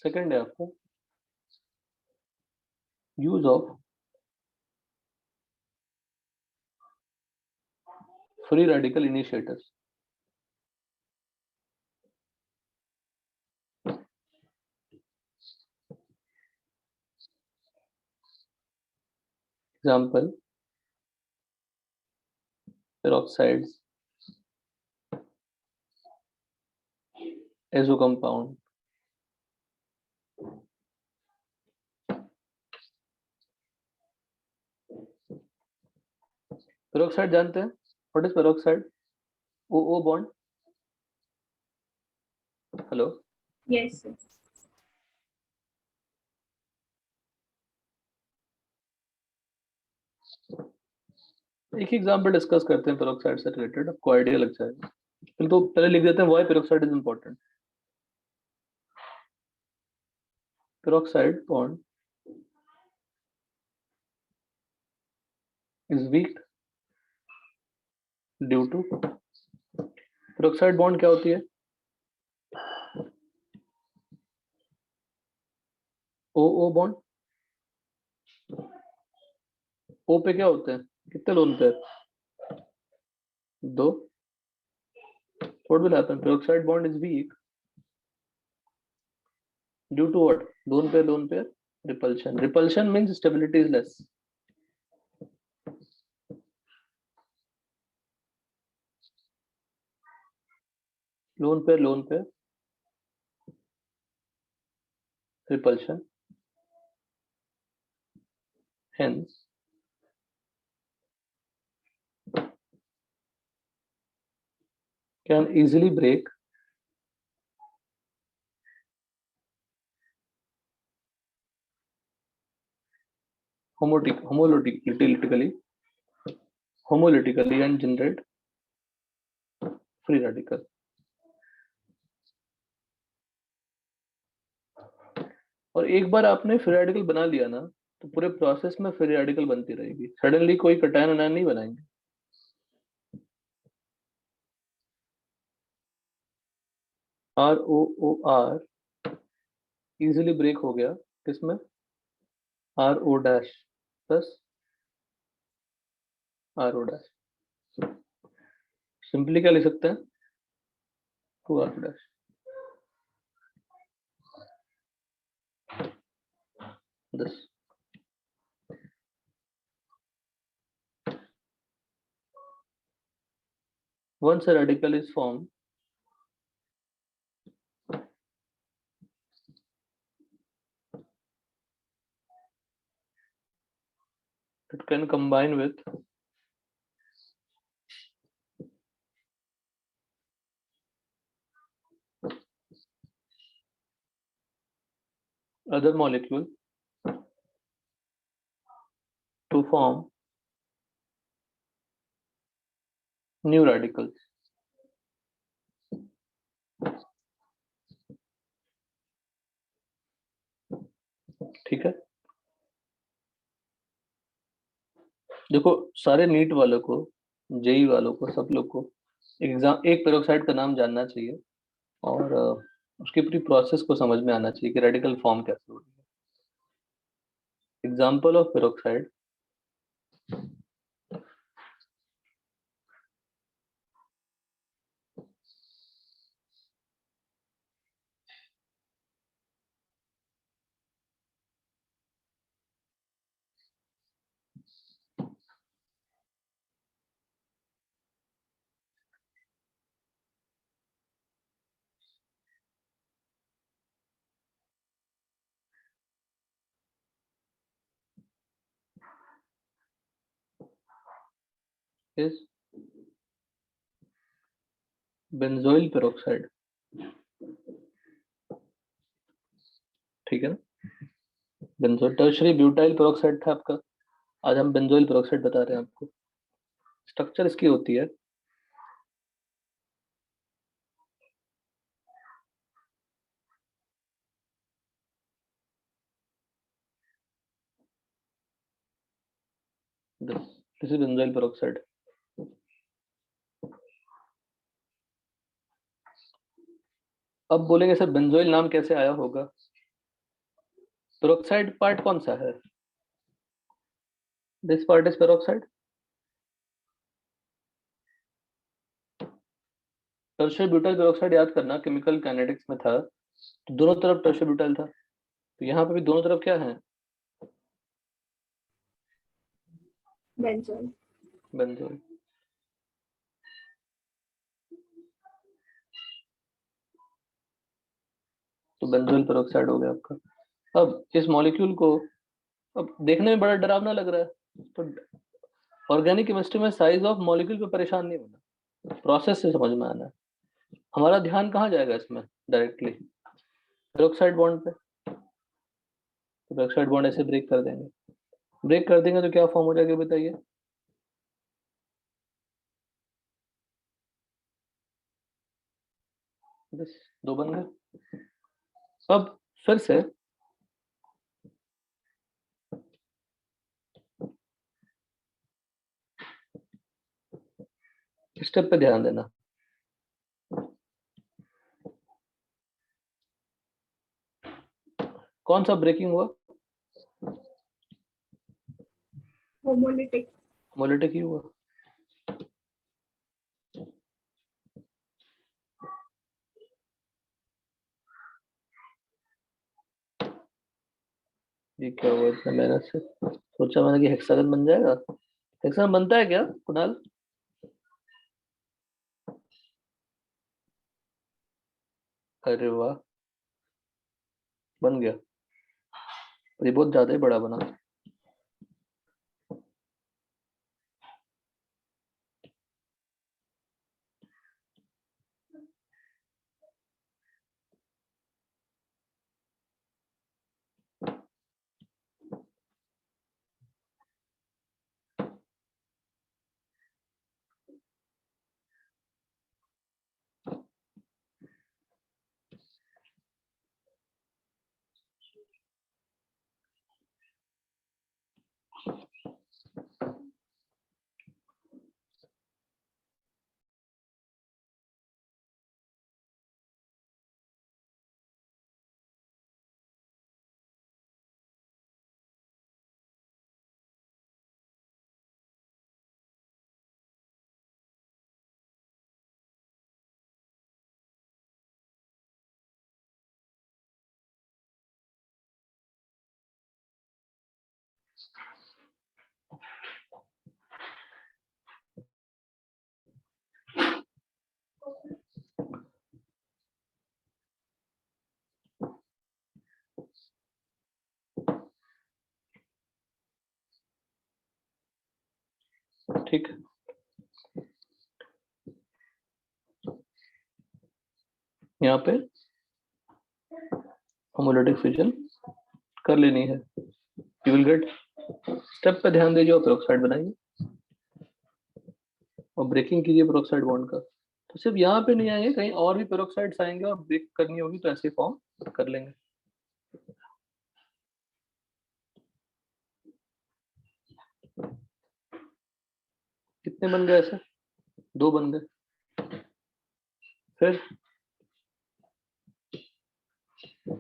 Second है आपको use of free radical initiators. Example, peroxides, azo compound, peroxide जानते हैं? What is peroxide? OO bond. Hello. Yes sir. एक example discuss करते हैं peroxide से related, आपको idea लग जाएगा. तो पहले लिख देते हैं why peroxide is important. Peroxide bond is weak due to peroxide bond क्या होती है? OO bond. O पे क्या होते हैं, कितने lone pair? 2. What will happen? Peroxide bond is weak due to what? Lone pair repulsion. Repulsion means stability is less. Lone pair repulsion. Hence, can easily break homolytically and generate free radical. और एक बार आपने free radical बना लिया ना, तो पूरे process में free radical बनती रहेगी, सडनली कोई कटायन अनायन नहीं बनाएंगे। ROOR इजीली ब्रेक हो गया किसमें? RO dash plus RO dash. Simply क्या लिख सकते हैं? 2R dash. This. Once a radical is formed, it can combine with other molecule to form new radicals. ठीक है, देखो सारे नीट वालों को, जेई वालों को, सब लोग को एग्जाम एक पेरोक्साइड का नाम जानना चाहिए और उसकी पूरी प्रोसेस को समझ में आना चाहिए कि रेडिकल फॉर्म कैसे हो रही है। Example of peroxide, is benzoyl peroxide. ठीक है ना, बेंजोइल टर्शरी ब्यूटाइल पेरोक्साइड था आपका, आज हम बेंजोइल पेरोक्साइड बता रहे हैं आपको। स्ट्रक्चर इसकी होती है दिस इज बेंजोइल पेरोक्साइड। अब बोलेंगे सर बेंजोइल नाम कैसे आया होगा? पेरोक्साइड पार्ट कौन सा है? This part is peroxide. Tertiary butyl peroxide याद करना, केमिकल काइनेटिक्स में था तो दोनों तरफ टर्शियरी ब्यूटाइल था, तो यहाँ पे भी दोनों तरफ क्या है? बेंजोइल। बेंजोइल। तो बेंजोइल पेरोक्साइड हो गया आपका। अब इस मॉलिक्यूल को, अब देखने में बड़ा डरावना लग रहा है, तो ऑर्गेनिक केमिस्ट्री में साइज ऑफ मॉलिक्यूल पे परेशान नहीं होना, प्रोसेस से समझ में आना है। हमारा ध्यान कहाँ जाएगा इसमें? डायरेक्टली पेरोक्साइड बॉन्ड पे। तो पेरोक्साइड बॉन्ड ऐसे ब्रेक कर देंगे, ब्रेक कर देंगे तो क्या फॉर्म हो जाएगा बताइए? बस 2 बन गए। अब फिर से स्टेप पे ध्यान देना। कौन सा ब्रेकिंग हुआ? होमोलिटिक। होमोलिटिक ही हुआ। ये क्या हुआ इतना मेहनत से, सोचा मैंने कि हेक्सागन बन जाएगा। हेक्सागन बनता है क्या कुणाल? अरे वाह, बन गया। ये बहुत ज्यादा ही बड़ा बना। ठीक है, यहाँ पे होमोलिटिक फ्यूजन कर लेनी है। यू विल गेट, स्टेप पे ध्यान दीजिए और पेरोक्साइड बनाइए और ब्रेकिंग कीजिए पेरोक्साइड बॉन्ड का। तो सिर्फ यहाँ पे नहीं आएंगे, कहीं और भी पेरोक्साइड्स आएंगे और ब्रेक करनी होगी तो ऐसे फॉर्म कर लेंगे। कितने बन गए ऐसे? 2 बन गए। फिर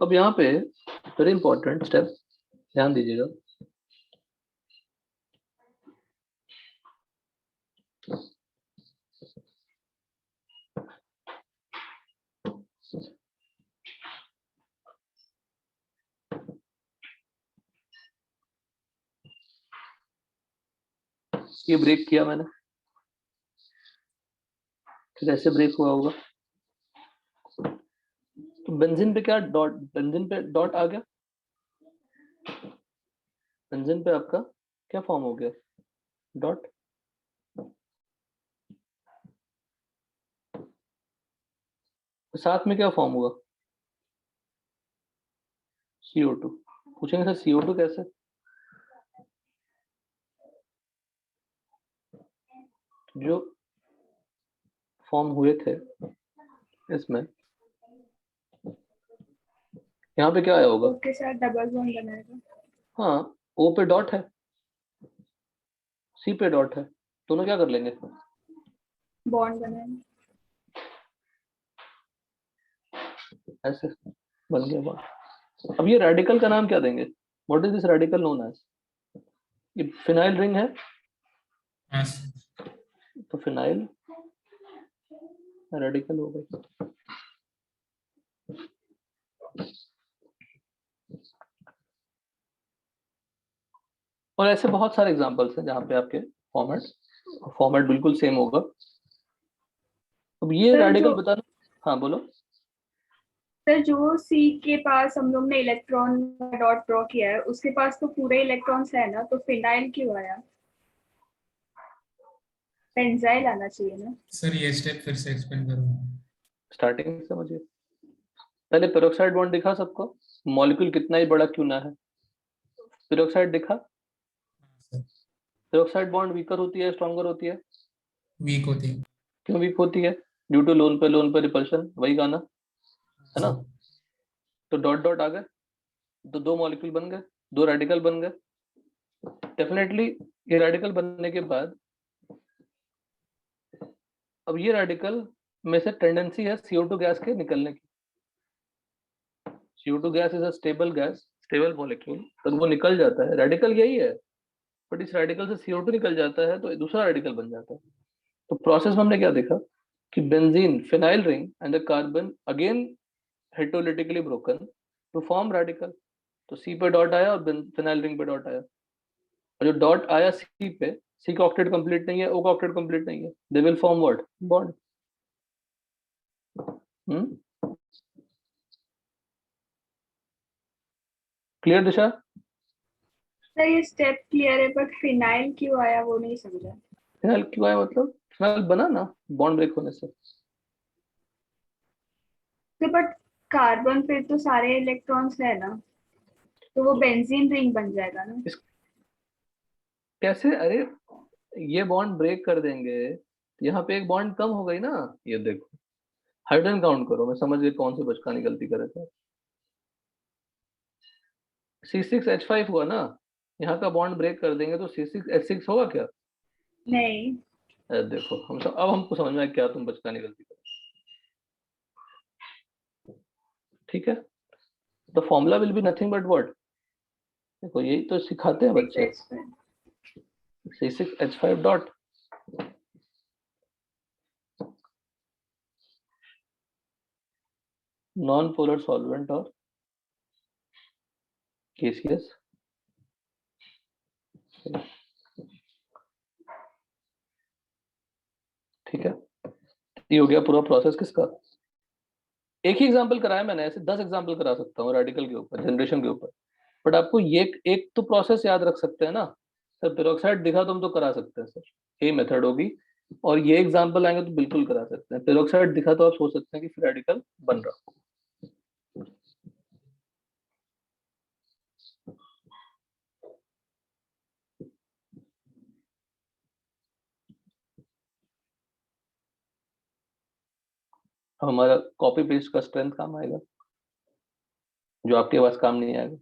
अब यहाँ पे वेरी इंपॉर्टेंट स्टेप, ध्यान दीजिएगा। ये ब्रेक किया मैंने, फिर ऐसे ब्रेक हुआ होगा। तो बेंजीन पे क्या डॉट, बेंजीन पे डॉट आ गया। बेंजीन पे आपका क्या फॉर्म हो गया? डॉट। तो साथ में क्या फॉर्म हुआ? CO2। पूछेंगे सर CO2 कैसे? जो फॉर्म हुए थे इसमें, यहाँ पे क्या आया होगा? O के साथ डबल बॉन्ड बनाएगा। हाँ, O पे डॉट है, C पे डॉट है, दोनों क्या कर लेंगे? बॉन्ड बनाएगा। ऐसे बन गया बॉन्ड। अब ये रेडिकल का नाम क्या देंगे? What is this radical known as? ये फिनाइल रिंग है, हाँ सर। तो फिनाइल रेडिकल हो गई। और ऐसे बहुत सारे एग्जांपल्स हैं जहाँ पे आपके फॉर्मेट बिल्कुल सेम होगा। अब ये सर रेडिकल जो बताना। हाँ बोलो। सर जो सी के पास हम लोग ने इलेक्ट्रॉन डॉट ड्रॉ किया है उसके पास तो पूरे इलेक्ट्रॉन्स है ना, तो फिनाइल क्यों आया? बेंजाइल आना चाहिए ना। सर ये स्टेप फिर से एक्सप्लेन करो। स्टार्टिंग से समझिए। पहले पेरोक्साइड बॉन्ड दिखा सबको, मॉलिक्यूल कितना ही बड़ा क्यों ना है, पेरोक्साइड दिखा। पेरोक्साइड बॉन्ड वीकर होती है स्ट्रॉन्गर होती है? वीक होती है। क्यों वीक होती है? ड्यू टू लोन पे रिपल्शन, वही गाना है ना। तो डॉट डॉट आ गए, तो 2 मॉलिक्यूल बन गए, 2 रेडिकल बन गए। डेफिनेटली ये रेडिकल बनने के बाद अब ये रेडिकल में से टेंडेंसी है CO2 गैस के निकलने की। CO2 gas is a stable gas, stable molecule, तो वो निकल जाता है। रेडिकल यही है, बट इस रेडिकल से CO2 निकल जाता है तो दूसरा रेडिकल बन जाता है। तो प्रोसेस में हमने क्या देखा कि benzene phenyl ring and the carbon again heterolytically broken to form radical. तो C पे डॉट आया और फिनाइल रिंग पे डॉट आया, और जो डॉट आया C पे, C का ऑक्टेट कंप्लीट नहीं है, O का ऑक्टेट कंप्लीट नहीं है, they will form what? Bond. Clear Disha? Sir ये स्टेप क्लियर है, बट फिनाइल क्यों आया वो नहीं समझा। फिनाइल क्यों आया मतलब फिनाइल बना ना बॉन्ड ब्रेक होने से। तो बट कार्बन पे तो सारे इलेक्ट्रॉन्स है ना, तो वो बेंजीन रिंग बन जाएगा ना। कैसे? अरे ये बॉन्ड ब्रेक कर देंगे, यहाँ पे एक बॉन्ड कम हो गई ना। ये देखो हाइड्रोजन काउंट करो, मैं समझ गया कौन सी बचकानी गलती करे थे। C6H5 हुआ ना, यहाँ का बॉन्ड ब्रेक कर देंगे तो C6H6 होगा क्या? नहीं। अरे देखो अब हमको समझ में आया क्या तुम बचकानी गलती करे। ठीक है, the formula will be nothing but what? देखो यही तो सिखाते हैं बच्चे। C6H5 dot non polar solvent और KCS। ठीक है, ये हो गया पूरा प्रोसेस किसका। एक ही एग्जांपल कराया मैंने, ऐसे 10 एग्जांपल करा सकता हूँ रेडिकल के ऊपर, जनरेशन के ऊपर। बट आपको ये एक तो प्रोसेस याद रख सकते हैं ना सर, पेरोक्साइड दिखा तो हम तो करा सकते हैं सर, यही मेथड होगी। और ये एग्जांपल आएंगे तो बिल्कुल करा सकते हैं। पेरोक्साइड दिखा तो आप सोच सकते हैं कि फिर रेडिकल बन रहा। हमारा कॉपी पेस्ट का स्ट्रेंथ काम आएगा, जो आपके पास काम नहीं आएगा।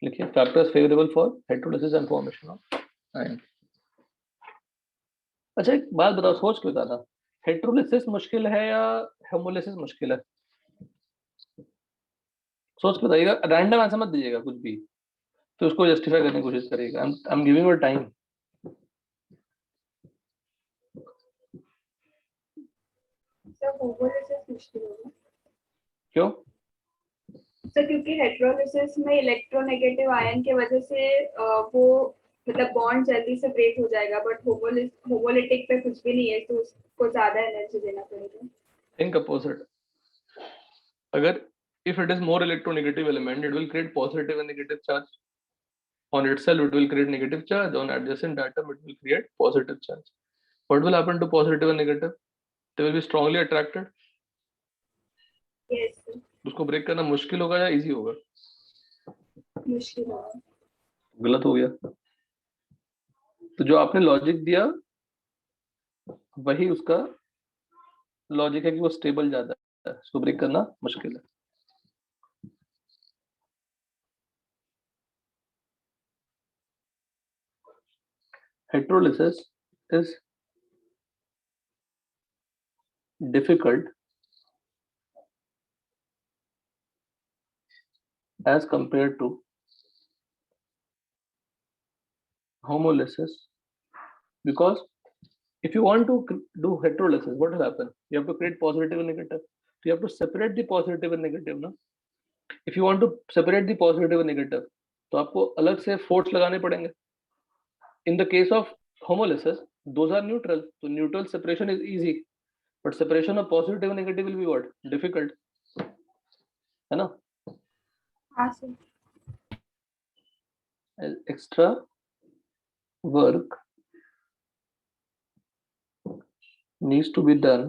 लिखिए factors favourable for heterolysis and formation of ion. अच्छा एक बात बताओ, सोच के बताना, हेटेरोलिसिस मुश्किल है या होमोलिसिस मुश्किल है? सोच के बताइएगा, रैंडम आंसर मत दीजिएगा कुछ भी, तो उसको जस्टिफाई करने की कोशिश करिएगा। I am giving you time. Sir homolysis मुश्किल होगा। क्यों? सर क्योंकि हेटेरोलिसिस में इलेक्ट्रोनेगेटिव आयन के वजह से वो मतलब बॉन्ड जल्दी से ब्रेक हो जाएगा, बट होमोलिटिक पे कुछ भी नहीं है, तो उसको ज्यादा एनर्जी देना पड़ेगा। Think opposite. अगर if it is more electronegative element, it will create positive and negative charge. On itself it will create negative charge, on adjacent atom it will create positive charge. What will happen to positive and negative? They will be strongly attracted. Yes sir. उसको break करना मुश्किल होगा या easy होगा? मुश्किल होगा। गलत हो गया। तो जो आपने लॉजिक दिया वही उसका लॉजिक है कि वो स्टेबल ज्यादा है, उसको ब्रेक करना मुश्किल है। Heterolysis is difficult as compared to homolysis, because if you want to do heterolysis, what will happen? You have to create positive and negative. So you have to separate the positive and negative ना. If you want to separate the positive and negative, तो आपको अलग से force लगाने पड़ेंगे. In the case of homolysis, those are neutral. So neutral separation is easy, but separation of positive and negative will be what? Difficult. है ना? हाँ sir. Extra work needs to be done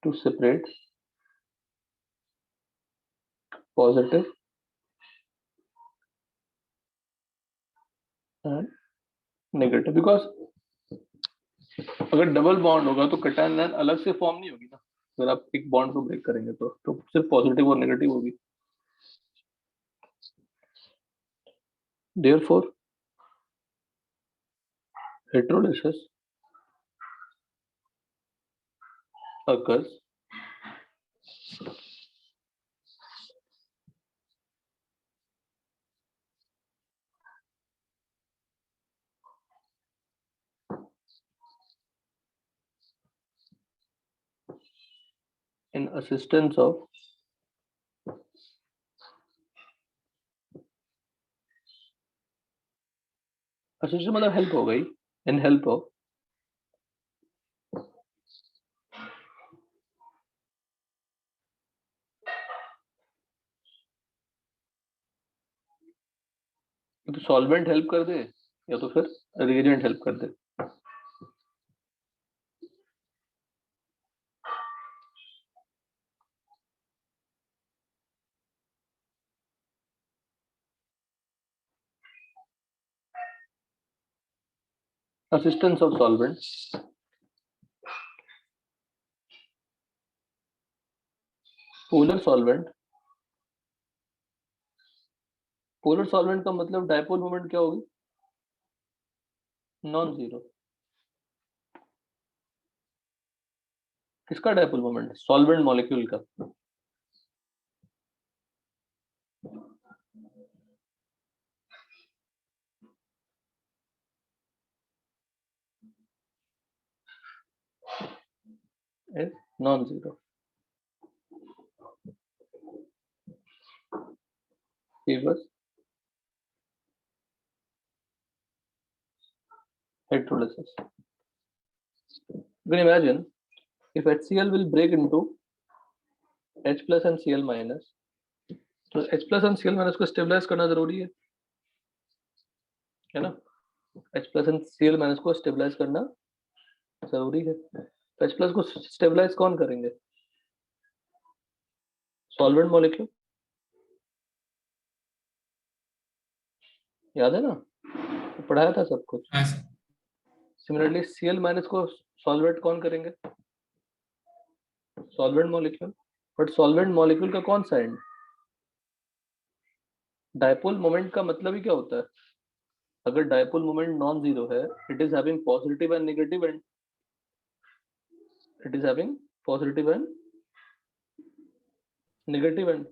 to separate positive and negative, because अगर double bond होगा तो cation line अलग से form नहीं होगी ना, अगर आप एक बॉन्ड को ब्रेक करेंगे तो सिर्फ पॉजिटिव और नेगेटिव होगी। Therefore, heterolysis occurs in assistance of assistance मतलब हेल्प हो गई, इन हेल्प ऑफ तो सॉल्वेंट हेल्प कर दे या तो फिर रिएजेंट हेल्प कर दे। Assistance of solvent polar solvent का मतलब डायपोल मोमेंट क्या होगी? Non zero. किसका डायपोल मोमेंट? सॉल्वेंट मॉलिक्यूल का। is non-zero. Favors hydrolysis. You can imagine if HCl will break into H plus and Cl minus, तो H plus and Cl minus को stabilise करना जरूरी है ना? H plus and Cl minus को stabilise करना जरूरी है। तो H plus को स्टेबलाइज कौन करेंगे? सॉल्वेंट मॉलिक्यूल, याद है ना? तो पढ़ाया था सब कुछ। हाँ सर। सिमिलरली Cl माइनस को सॉल्वेंट कौन करेंगे? Solvent molecule. But solvent molecule का कौन सा एंड? डायपोल मोमेंट का मतलब ही क्या होता है? अगर डायपोल मोमेंट नॉन जीरो है, it is having positive and negative end, it is having positive and negative end.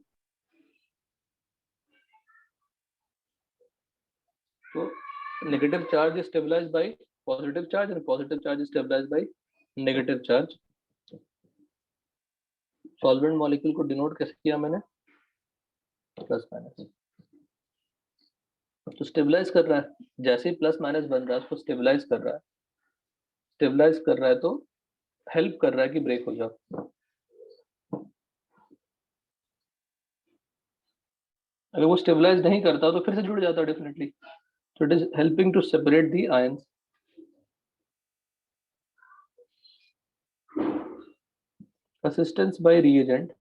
तो negative charge is stabilised by positive charge and positive charge is stabilised by negative charge. Solvent molecule को denote कैसे किया मैंने? Plus minus. तो stabilise कर रहा है, जैसे ही प्लस माइनस बन रहा है उसको स्टेबलाइज कर रहा है। स्टेबलाइज कर रहा है तो हेल्प कर रहा है कि ब्रेक हो जाओ। अगर वो स्टेबलाइज नहीं करता तो फिर से जुड़ जाता definitely. So it is helping to separate the ions. Assistance by reagent.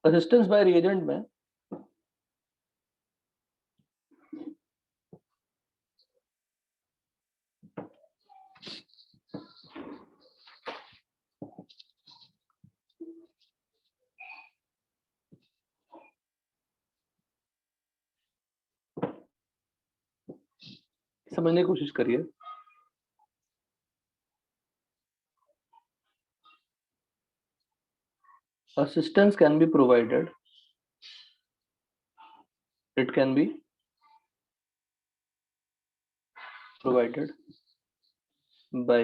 Assistance by reagent में समझने की कोशिश करिए। Assistance can be provided. It can be provided by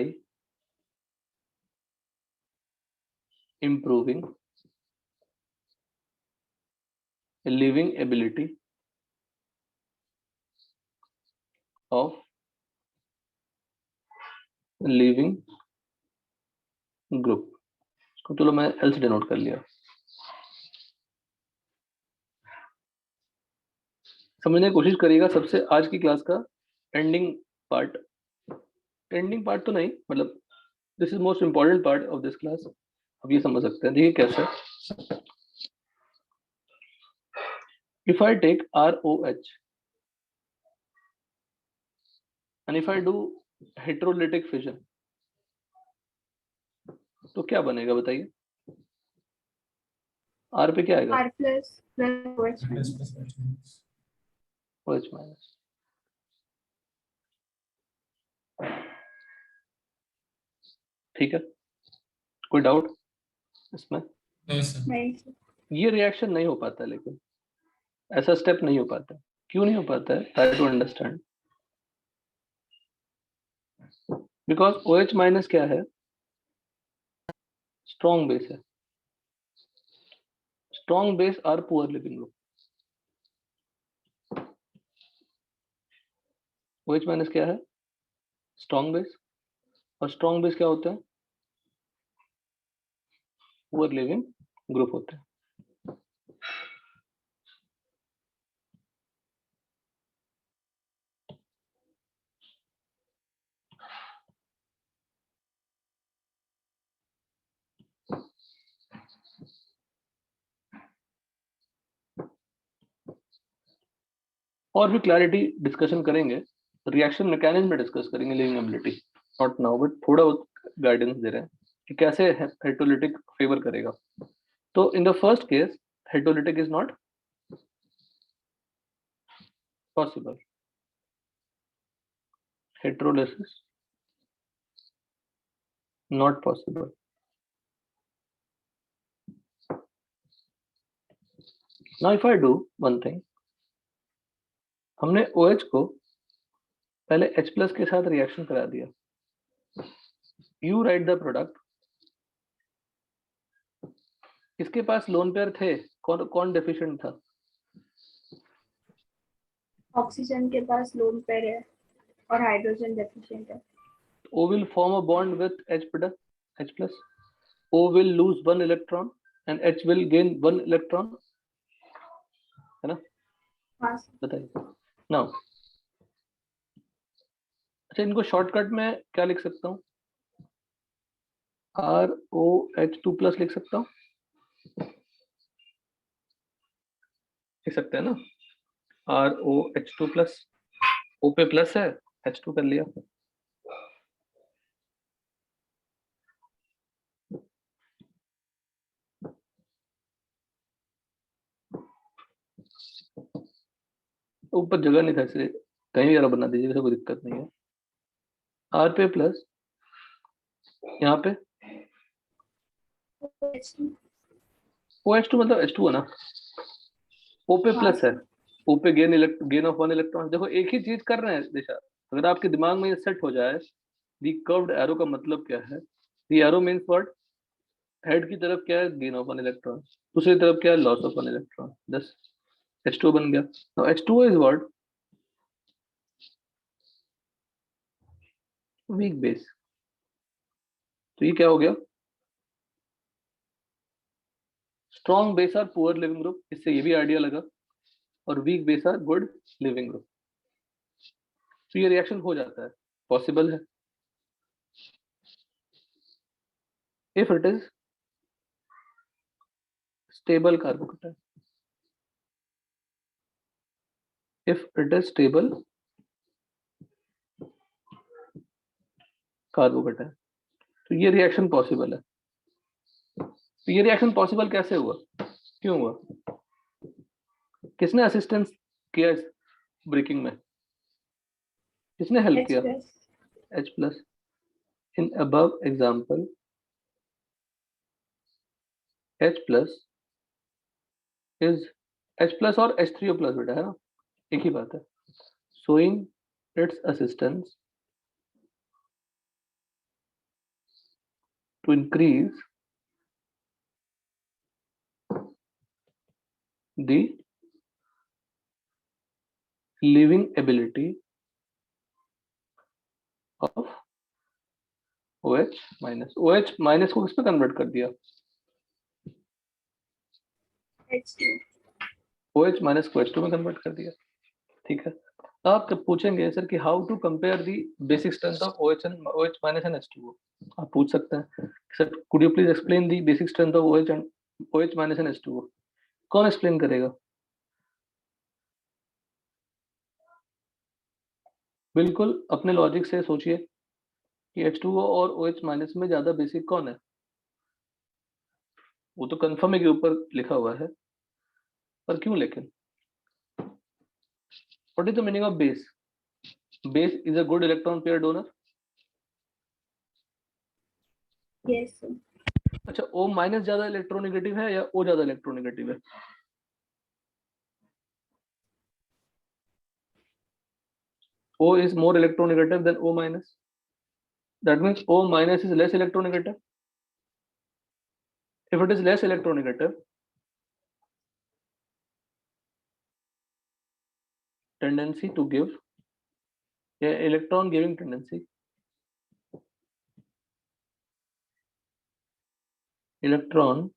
improving living ability of living group. इसको चलो मैं L से denote कर लिया। समझने की कोशिश करिएगा। सबसे आज की क्लास का एंडिंग पार्ट तो नहीं, मतलब this is most important part of this class. अब ये समझ सकते हैं। देखिए कैसे। If I take ROH and if I do heterolytic fission, तो क्या बनेगा बताइए, R पे क्या आएगा, R plus OH plus minus. plus minus. OH minus. ठीक है, कोई डाउट इसमें? No sir. नहीं sir. ये रिएक्शन नहीं हो पाता, लेकिन ऐसा स्टेप नहीं हो पाता। क्यों नहीं हो पाता है? Try to understand. Because OH minus क्या है, स्ट्रॉन्ग बेस है। Strong base are poor leaving group. OH minus क्या है, स्ट्रॉन्ग बेस। और स्ट्रॉन्ग बेस क्या होता है, पुअर लिविंग ग्रुप होता है। और भी क्लैरिटी डिस्कशन करेंगे, रिएक्शन मैकेनिज्म में डिस्कस करेंगे, living ability not now, but थोड़ा बहुत गाइडेंस दे रहे हैं कि कैसे हेटेरोलिटिक फेवर करेगा। तो in the first case heterolytic is not possible, heterolysis not possible. Now if I do one thing, हमने OH को पहले H प्लस के साथ रिएक्शन करा दिया, you write the product। इसके पास लोन पेयर थे, कौन कौन डेफिशिएंट था? ऑक्सीजन के पास लोन पेयर है और हाइड्रोजन डेफिशिएंट है। O will form a bond with H product, H plus। O will lose one electron and H will gain one electron, है ना? हाँ sir. बताइए। Now अच्छा, इनको शॉर्टकट में क्या लिख सकता हूँ, ROH2 प्लस लिख सकता हूँ, लिख सकते हैं ना, ROH2 प्लस। O पे प्लस है, H2 कर लिया। ऊपर जगह नहीं था इसलिए कहीं भी बना दीजिए, वैसे कोई दिक्कत नहीं है। R पे प्लस, यहाँ पे OH2 मतलब H2 है ना, O पे हाँ प्लस है, sir. O पे गेन ऑफ वन इलेक्ट्रॉन। देखो एक ही चीज कर रहे हैं दिशा, अगर आपके दिमाग में ये सेट हो जाए, दी कर्व्ड एरो का मतलब क्या है, दी एरो मींस व्हाट, हेड की तरफ क्या है, गेन ऑफ वन इलेक्ट्रॉन, दूसरी तरफ क्या है, लॉस ऑफ वन इलेक्ट्रॉन, बस H2 बन गया। Now H2 is what, weak base. तो ये क्या हो गया, strong base are poor leaving group, इससे ये भी आइडिया लगा, और weak base are good leaving group. तो ये रिएक्शन हो जाता है, पॉसिबल है, if it is stable carbocation, if it is stable carbocation, तो ये रिएक्शन पॉसिबल है। तो ये रिएक्शन पॉसिबल कैसे हुआ, क्यों हुआ, किसने असिस्टेंस किया इस ब्रेकिंग में, किसने हेल्प H किया, plus. H plus. In above example H plus is H plus और H3O प्लस, बेटा है ना, एक ही बात है। Showing its assistance to increase the living ability of OH minus. OH minus को किस पे कन्वर्ट कर दिया, H2. OH माइनस को H2 में कन्वर्ट कर दिया। ठीक है, आप जब पूछेंगे सर कि how to compare the basic strength of OH minus and H2O, आप पूछ सकते हैं sir could you please explain the basic strength of OH minus and H2O। कौन एक्सप्लेन करेगा, बिल्कुल अपने लॉजिक से सोचिए कि H2O और OH माइनस में ज्यादा बेसिक कौन है, वो तो कंफर्म है के ऊपर लिखा हुआ है, पर क्यों लेकिन? What is the meaning of base? Base is a good electron pair donor. Yes, sir. अच्छा, O माइनस ज्यादा इलेक्ट्रोनेगेटिव है या O ज्यादा इलेक्ट्रोनेगेटिव है? O is more electronegative than O minus. That means O minus is less electronegative. If it is less electronegative, tendency to give electron giving tendency, electron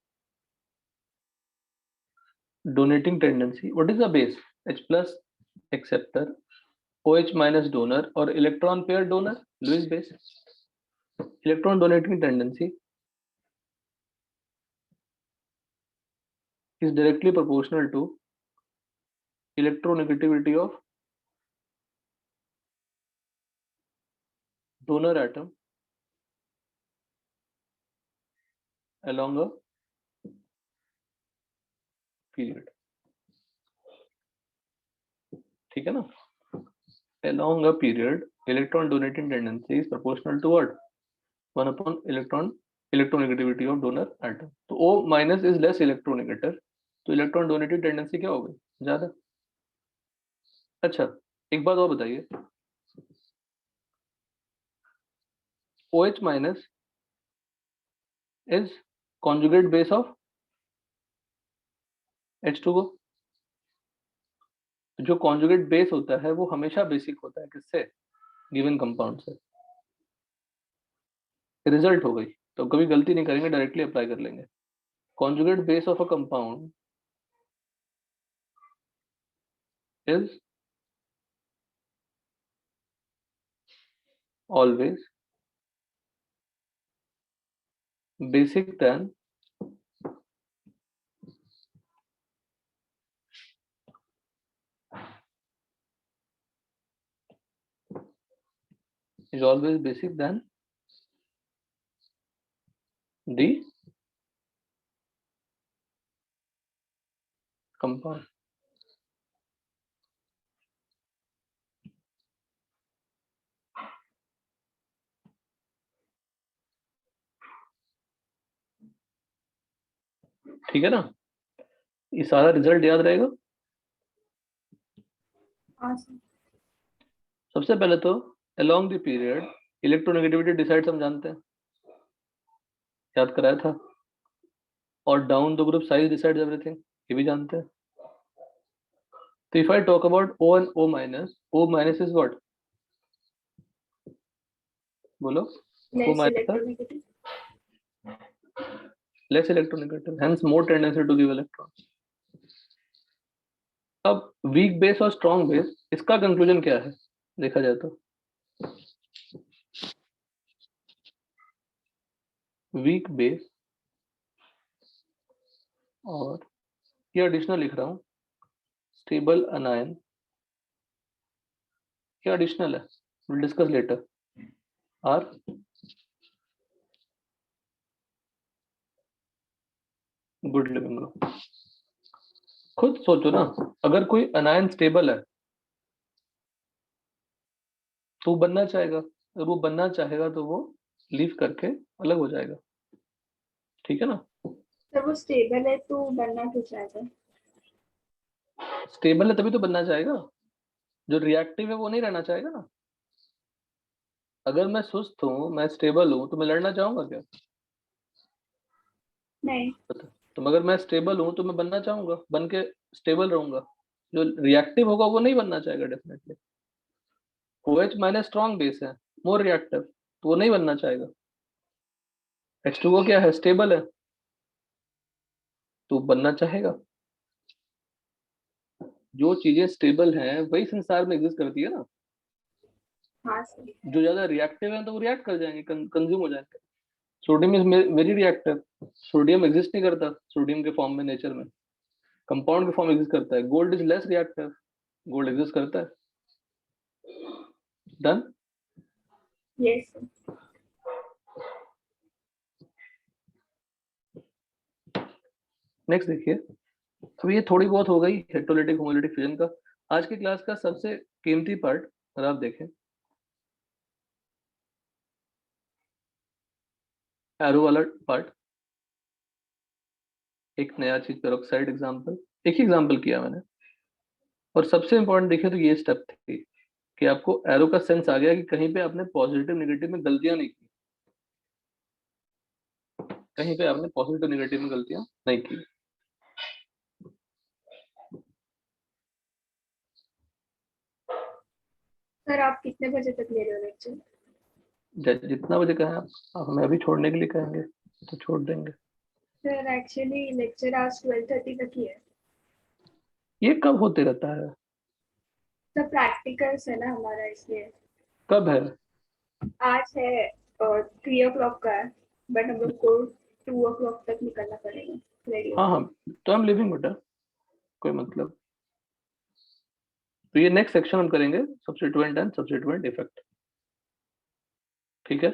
donating tendency. What is the base? H plus acceptor, OH minus donor, or electron pair donor, Lewis base. Electron donating tendency is directly proportional to electronegativity of donor atom along a period. ठीक है ना? Along a period, electron donating tendency is proportional to what? 1 upon electronegativity of donor atom. तो O minus is less electronegative, तो electron donating tendency क्या हो गई? ज्यादा. अच्छा, एक बात और बताइए, OH minus is conjugate base of H2O. जो conjugate base होता है वो हमेशा बेसिक होता है किससे? गिवन कंपाउंड से. रिजल्ट हो गई, तो कभी गलती नहीं करेंगे, डायरेक्टली अप्लाई कर लेंगे. conjugate base of a compound is always basic than the compound. ठीक है ना? ये सारा रिजल्ट याद रहेगा. हाँ सर. सबसे पहले तो along the period electronegativity decide हम जानते हैं, याद कराया था. और down the group size decides everything, ये भी जानते हैं. तो if I talk about O and O minus is what? बोलो. O Less minus है electronegative. less electronegative, hence more tendency to give electrons. अब वीक बेस और स्ट्रॉन्ग बेस, इसका कंक्लूजन क्या है देखा जाए तो? वीक बेस और ये एडिशनल लिख रहा हूं, स्टेबल अनायन, क्या एडिशनल है, will discuss later, are good leaving group. खुद सोचो ना, अगर कोई अनायन स्टेबल है तो वो बनना चाहेगा, अगर वो बनना चाहेगा तो वो लीव करके अलग हो जाएगा. ठीक है ना? सर वो स्टेबल है तो बनना क्यों चाहता है? स्टेबल है तभी तो बनना चाहेगा. जो रिएक्टिव है वो नहीं रहना चाहेगा ना. अगर मैं सुस्त हूँ, मैं स्टेबल हूँ, तो मैं लड़ना चाहूंगा क्या? नहीं. तो अगर मैं स्टेबल हूँ तो मैं बनना चाहूंगा, बन के स्टेबल रहूंगा. जो रिएक्टिव होगा वो नहीं बनना चाहेगा definitely. OH minus strong base है, मोर रिएक्टिव, तो वो नहीं बनना चाहेगा. H2O क्या है, स्टेबल है, तो बनना चाहेगा. जो चीजें स्टेबल हैं वही संसार में एग्जिस्ट करती है ना. हाँ सर. जो ज्यादा रिएक्टिव है तो वो रिएक्ट कर जाएंगे, कंज्यूम हो जाएंगे. Sodium is very reactive. Sodium exist नहीं करता सोडियम के फॉर्म में नेचर में, कंपाउंड के फॉर्म एग्जिस्ट करता है. Gold is less reactive, gold exist करता है. डन. Yes sir. नेक्स्ट देखिए, अब ये थोड़ी बहुत हो गई हेटेरोलिटिक होमोलिटिक फ्यूजन का। आज की क्लास का सबसे कीमती पार्ट अगर आप देखें, एरो वाला पार्ट, एक नया चीज पेरोक्साइड एग्जांपल, एक ही एग्जांपल किया मैंने। और सबसे इंपॉर्टेंट देखिए तो ये स्टेप थी कि आपको एरो का सेंस आ गया कि कहीं पे आपने पॉजिटिव नेगेटिव में गलतियां नहीं की, कहीं पे आपने पॉजिटिव नेगेटिव में गलतियां नहीं की। सर आप कितने बजे तक ले रहे हो लेक्चर? जितना बजे कहें आप हमें अभी छोड़ने के लिए कहेंगे तो छोड़ देंगे। सर एक्चुअली लेक्चर आज 12:30 तक ही है। ये कब होते रहता है? सर प्रैक्टिकल्स है ना हमारा, इसलिए। कब है? आज है 3 o'clock का है, बट हम लोग को 2 o'clock तक निकलना पड़ेगा रेडी। हाँ हाँ, तो हम लिविंग बेटा, कोई मतलब। तो ये नेक्स्ट सेक्शन हम करेंगे सब्स्टिट्यूएंट एंड सब्स्टिट्यूएंट इफेक्ट, ठीक है।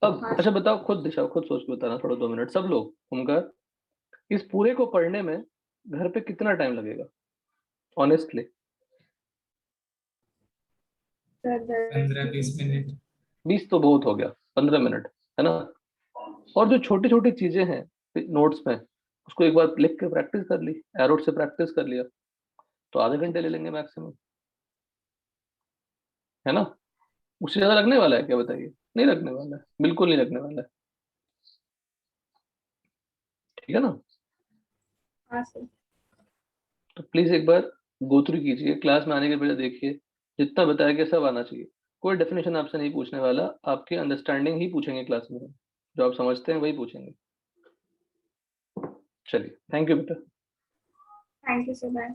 अब हाँ। अच्छा बताओ, खुद दिशा खुद सोच के बताना थोड़ा, 2 मिनट सब लोग घूमकर, इस पूरे को पढ़ने में घर पे कितना टाइम लगेगा ऑनेस्टली? Sir 15-20 minute. 20 तो बहुत हो गया, 15 मिनट है ना। और जो छोटी छोटी चीजें हैं नोट्स में, उसको एक बार लिख के प्रैक्टिस कर ली, एरो से प्रैक्टिस कर लिया, तो आधे घंटे ले लेंगे मैक्सिमम, है ना। उससे ज्यादा लगने वाला है क्या बताइए? नहीं लगने वाला है, बिल्कुल नहीं लगने वाला है, ठीक है ना। हाँ सर। तो प्लीज एक बार गो थ्रू कीजिए, क्लास में आने के पहले देखिए, जितना बताया गया सब आना चाहिए। कोई डेफिनेशन आपसे नहीं पूछने वाला, आपके अंडरस्टैंडिंग ही पूछेंगे क्लास में, जो आप समझते हैं वही पूछेंगे। चलिए, थैंक यू बेटा। Thank you sir, bye.